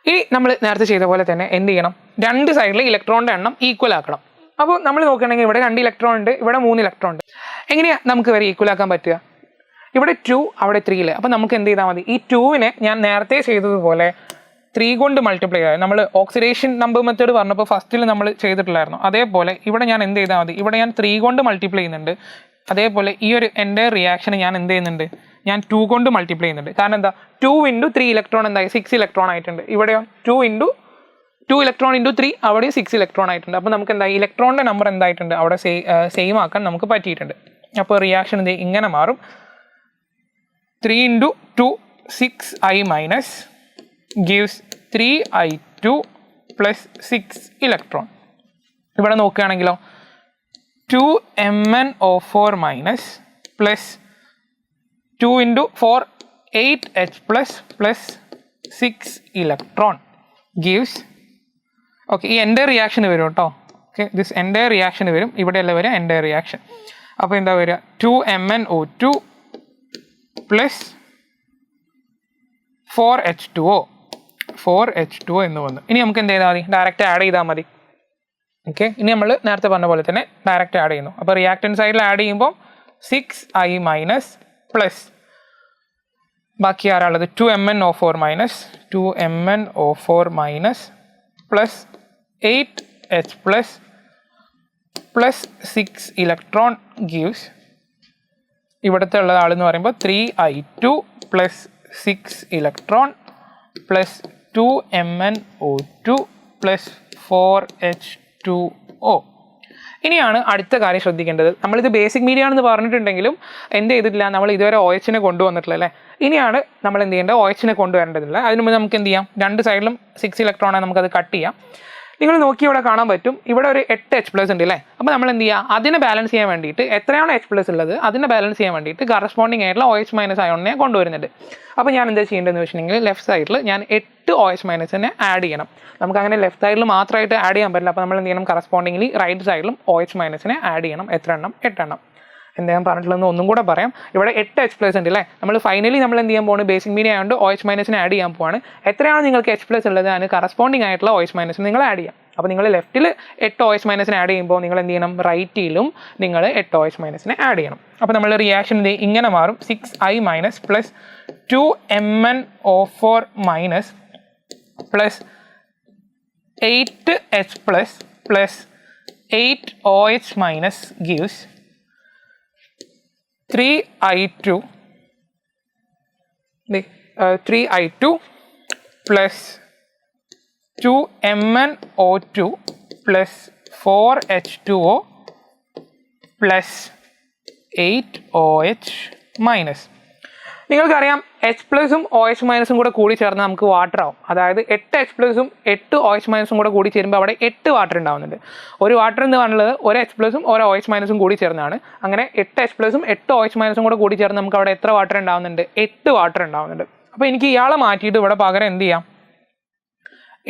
A: ഇനി നമ്മൾ നേരത്തെ ചെയ്ത പോലെ തന്നെ എന്ത് ചെയ്യണം, രണ്ട് സൈഡിൽ ഇലക്ട്രോണിൻ്റെ എണ്ണം ഈക്വൽ ആക്കണം. അപ്പോൾ നമ്മൾ നോക്കുകയാണെങ്കിൽ ഇവിടെ 2 ഇലക്ട്രോൺ ഉണ്ട്, ഇവിടെ 3 ഇലക്ട്രോൺ ഉണ്ട്. എങ്ങനെയാണ് നമുക്ക് വരെ ഈക്വൽ ആക്കാൻ പറ്റുക, ഇവിടെ 2 അവിടെ 3 അപ്പോൾ നമുക്ക് എന്ത് ചെയ്താൽ മതി, ഈ 2വിനെ ഞാൻ നേരത്തെ ചെയ്തതുപോലെ 3 കൊണ്ട് മൾട്ടിപ്ലൈ ആയി. നമ്മൾ ഓക്സിഡേഷൻ നമ്പർ മെത്തേഡ് പറഞ്ഞപ്പോൾ ഫസ്റ്റിൽ നമ്മൾ ചെയ്തിട്ടില്ലായിരുന്നു, അതേപോലെ ഇവിടെ ഞാൻ എന്ത് ചെയ്താൽ മതി, ഇവിടെ ഞാൻ 3 കൊണ്ട് മൾട്ടിപ്ലൈ ചെയ്യുന്നുണ്ട്. അതേപോലെ ഈ ഒരു എൻ്റെ റിയാക്ഷന് ഞാൻ എന്ത് ചെയ്യുന്നുണ്ട്, ഞാൻ 2 കൊണ്ട് മൾട്ടിപ്ലൈ ചെയ്യുന്നുണ്ട്. കാരണം എന്താ, 2 × 3 ഇലക്ട്രോൺ എന്തായി, 6 ഇലക്ട്രോൺ ആയിട്ടുണ്ട്. ഇവിടെയോ 2 ഇലക്ട്രോൺ × 3 അവിടെയും 6 ഇലക്ട്രോൺ ആയിട്ടുണ്ട്. അപ്പോൾ നമുക്ക് എന്താ, ഇലക്ട്രോണിൻ്റെ നമ്പർ എന്തായിട്ടുണ്ട്, അവിടെ സെയിം ആക്കാൻ നമുക്ക് പറ്റിയിട്ടുണ്ട്. അപ്പോൾ റിയാക്ഷൻ എന്ത് ഇങ്ങനെ മാറും, 3 × 2 6I- gives 3I2 + 6 ഇലക്ട്രോൺ. ഇവിടെ നോക്കുകയാണെങ്കിലോ 2MnO4- + 2 × 4 8H+ + 6 electron gives, okay, ഈ എൻ്റെ റിയാക്ഷന് വരും കേട്ടോ. ഓക്കെ, ദിസ് എൻ്റെ റിയാക്ഷന് വരും, ഇവിടെയല്ല വരിക എൻ്റെ റിയാക്ഷൻ. അപ്പോൾ എന്താ വരിക, 2MnO2 + 4H2O എന്ന് വന്നു. ഇനി നമുക്ക് എന്ത് ചെയ്താൽ മതി, ഡയറക്റ്റ് ആഡ് ചെയ്താൽ മതി. ഓക്കെ, ഇനി നമ്മൾ നേരത്തെ പറഞ്ഞ പോലെ തന്നെ ഡയറക്റ്റ് ആഡ് ചെയ്യുന്നു. അപ്പോൾ റിയാക്ടൻ സൈഡിൽ ആഡ് ചെയ്യുമ്പോൾ 6I- + ബാക്കി ആരാളുള്ളത്, 2MnO4- + 8H+ + 6 ഇലക്ട്രോൺ gives, ഇവിടുത്തെ ഉള്ള ആളെന്ന് പറയുമ്പോൾ 3I2 + 6 ഇലക്ട്രോൺ + 2MnO2 + 4H2O. ഇനിയാണ് അടുത്ത കാര്യം ശ്രദ്ധിക്കേണ്ടത്. നമ്മളിത് ബേസിക് മീഡിയ ആണെന്ന് പറഞ്ഞിട്ടുണ്ടെങ്കിലും എന്ത് ചെയ്തിട്ടില്ല, നമ്മൾ ഇതുവരെ OH കൊണ്ടുവന്നിട്ടില്ല അല്ലേ. ഇനിയാണ് നമ്മൾ എന്ത് ചെയ്യേണ്ടത്, OH കൊണ്ടുവരേണ്ടതില്ല. അതിന് മുമ്പ് നമുക്ക് എന്ത് ചെയ്യാം, രണ്ട് സൈഡിലും 6 ഇലക്ട്രോണാണ്, നമുക്കത് കട്ട് ചെയ്യാം. നിങ്ങൾ നോക്കി ഇവിടെ കാണാൻ പറ്റും, ഇവിടെ ഒരു 8H+ ഉണ്ട് അല്ലേ. അപ്പോൾ നമ്മൾ എന്ത് ചെയ്യുക, അതിനെ ബാലൻസ് ചെയ്യാൻ വേണ്ടിയിട്ട് എത്രയാണ് H+ ഉള്ളത് അതിനെ ബാലൻസ് ചെയ്യാൻ വേണ്ടിയിട്ട് കറസ്പോണ്ടിങ് ആയിട്ടുള്ള OH- അയോണിനെ കൊണ്ടുവരുന്നുണ്ട്. അപ്പോൾ ഞാൻ എന്താ ചെയ്യേണ്ടതെന്ന് വെച്ചിട്ടുണ്ടെങ്കിൽ ലെഫ്റ്റ് സൈഡിൽ ഞാൻ 8 OH- ആഡ് ചെയ്യണം. നമുക്ക് അങ്ങനെ ലെഫ്റ്റ് സൈഡിൽ മാത്രമായിട്ട് ആഡ് ചെയ്യാൻ പറ്റില്ല. അപ്പോൾ നമ്മൾ എന്ത് ചെയ്യണം, കറസ്പോണ്ടിങ്ങിലി റൈറ്റ് സൈഡിലും OH- ആഡ് ചെയ്യണം. എത്ര എണ്ണം, 8 എണ്ണം. എന്താ പറഞ്ഞിട്ടുള്ളതെന്ന് ഒന്നും കൂടെ പറയാം. ഇവിടെ 8H+ ഉണ്ട് അല്ലേ. നമ്മൾ ഫൈനലി നമ്മൾ എന്ത് ചെയ്യാൻ പോകുന്നത്, ബേസിക് മീഡിയ ആയതുകൊണ്ട് OH- ആഡ് ചെയ്യാൻ പോവാണ്. എത്രയാണ് നിങ്ങൾക്ക് H+ ഉള്ളത് അതിന് കറസ്പോണ്ടിങ് ആയിട്ടുള്ള OH- നിങ്ങൾ ആഡ് ചെയ്യാം. അപ്പോൾ നിങ്ങൾ ലെഫ്റ്റിൽ 8 OH- ആഡ് ചെയ്യുമ്പോൾ നിങ്ങൾ എന്ത് ചെയ്യണം, റൈറ്റിലും നിങ്ങൾ 8 OH- ആഡ് ചെയ്യണം. അപ്പോൾ നമ്മൾ റിയാക്ഷൻ ഇങ്ങനെ മാറും, 6I- + 2MnO4- + 8H+ + 8OH- gives 3I2 + 2MnO2 + 4H2O + 8OH-. നിങ്ങൾക്കറിയാം H+ഉം OH- കൂടെ കൂടി ചേർന്ന് നമുക്ക് വാട്ടർ ആവും. അതായത് 8H+ഉം 8 OH- കൂടെ കൂടി ചേരുമ്പോൾ അവിടെ 8 വാട്ടർ ഉണ്ടാവുന്നുണ്ട്. ഒരു വാട്ടർ എന്ന് പറഞ്ഞുള്ളത് ഒരു H+ഉം ഒരു OH- കൂടി ചേർന്നാണ്. അങ്ങനെ 8H+ഉം 8 OH- കൂടെ കൂടി ചേർന്ന് നമുക്ക് അവിടെ എത്ര വാട്ടർ ഉണ്ടാവുന്നുണ്ട്, 8 വാട്ടർ ഉണ്ടാവുന്നുണ്ട്. അപ്പോൾ എനിക്ക് ഇയാളെ മാറ്റിയിട്ട് ഇവിടെ പകരം എന്ത് ചെയ്യാം,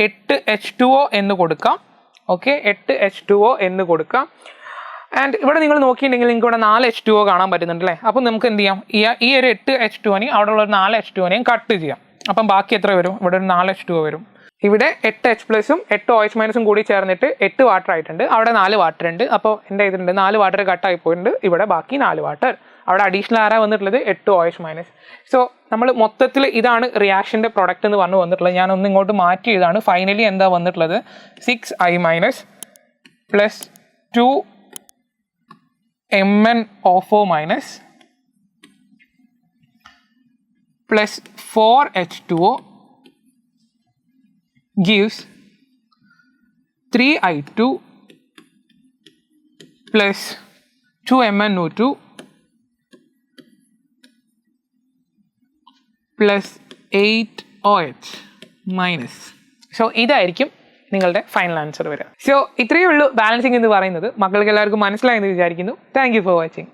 A: 8H2O എന്ന് കൊടുക്കാം. ഓക്കെ, 8H2O എന്ന് കൊടുക്കാം. ആൻഡ് ഇവിടെ നിങ്ങൾ നോക്കിയിട്ടുണ്ടെങ്കിൽ നിങ്ങൾക്ക് ഇവിടെ 4H2O കാണാൻ പറ്റുന്നുണ്ട് അല്ലേ. അപ്പം നമുക്ക് എന്ത് ചെയ്യാം, ഈ ഒരു 8H2O അവിടെയുള്ള ഒരു 4H2O കട്ട് ചെയ്യാം. അപ്പം ബാക്കി എത്ര വരും, ഇവിടെ ഒരു 4H2O വരും. ഇവിടെ 8H+ഉം 8 OH- കൂടി ചേർന്നിട്ട് 8 വാട്ടർ ആയിട്ടുണ്ട്. അവിടെ 4 വാട്ടർ ഉണ്ട്. അപ്പോൾ എന്താ ചെയ്തിട്ടുണ്ട്, 4 വാട്ടർ കട്ടായി പോയിട്ടുണ്ട്. ഇവിടെ ബാക്കി 4 വാട്ടർ. അവിടെ അഡീഷണൽ ആരാ വന്നിട്ടുള്ളത്, 8 OH-. സോ നമ്മൾ മൊത്തത്തിൽ ഇതാണ് റിയാക്ഷൻ്റെ പ്രൊഡക്റ്റ് എന്ന് പറഞ്ഞു വന്നിട്ടുള്ളത്. ഞാനൊന്ന് ഇങ്ങോട്ട് മാറ്റി ഇതാണ്. ഫൈനലി എന്താ വന്നിട്ടുള്ളത്, 6I- + 2MnO4- + 4H2O gives 3I2 plus 2MnO2 plus 8OH minus. So ഇതായിരിക്കും നിങ്ങളുടെ ഫൈനൽ ആൻസർ വരിക. സോ ഇത്രയേ ഉള്ളൂ ബാലൻസിങ് എന്ന് പറയുന്നത്. മക്കൾക്ക് എല്ലാവർക്കും മനസ്സിലായെന്ന് വിചാരിക്കുന്നു. Thank you for watching.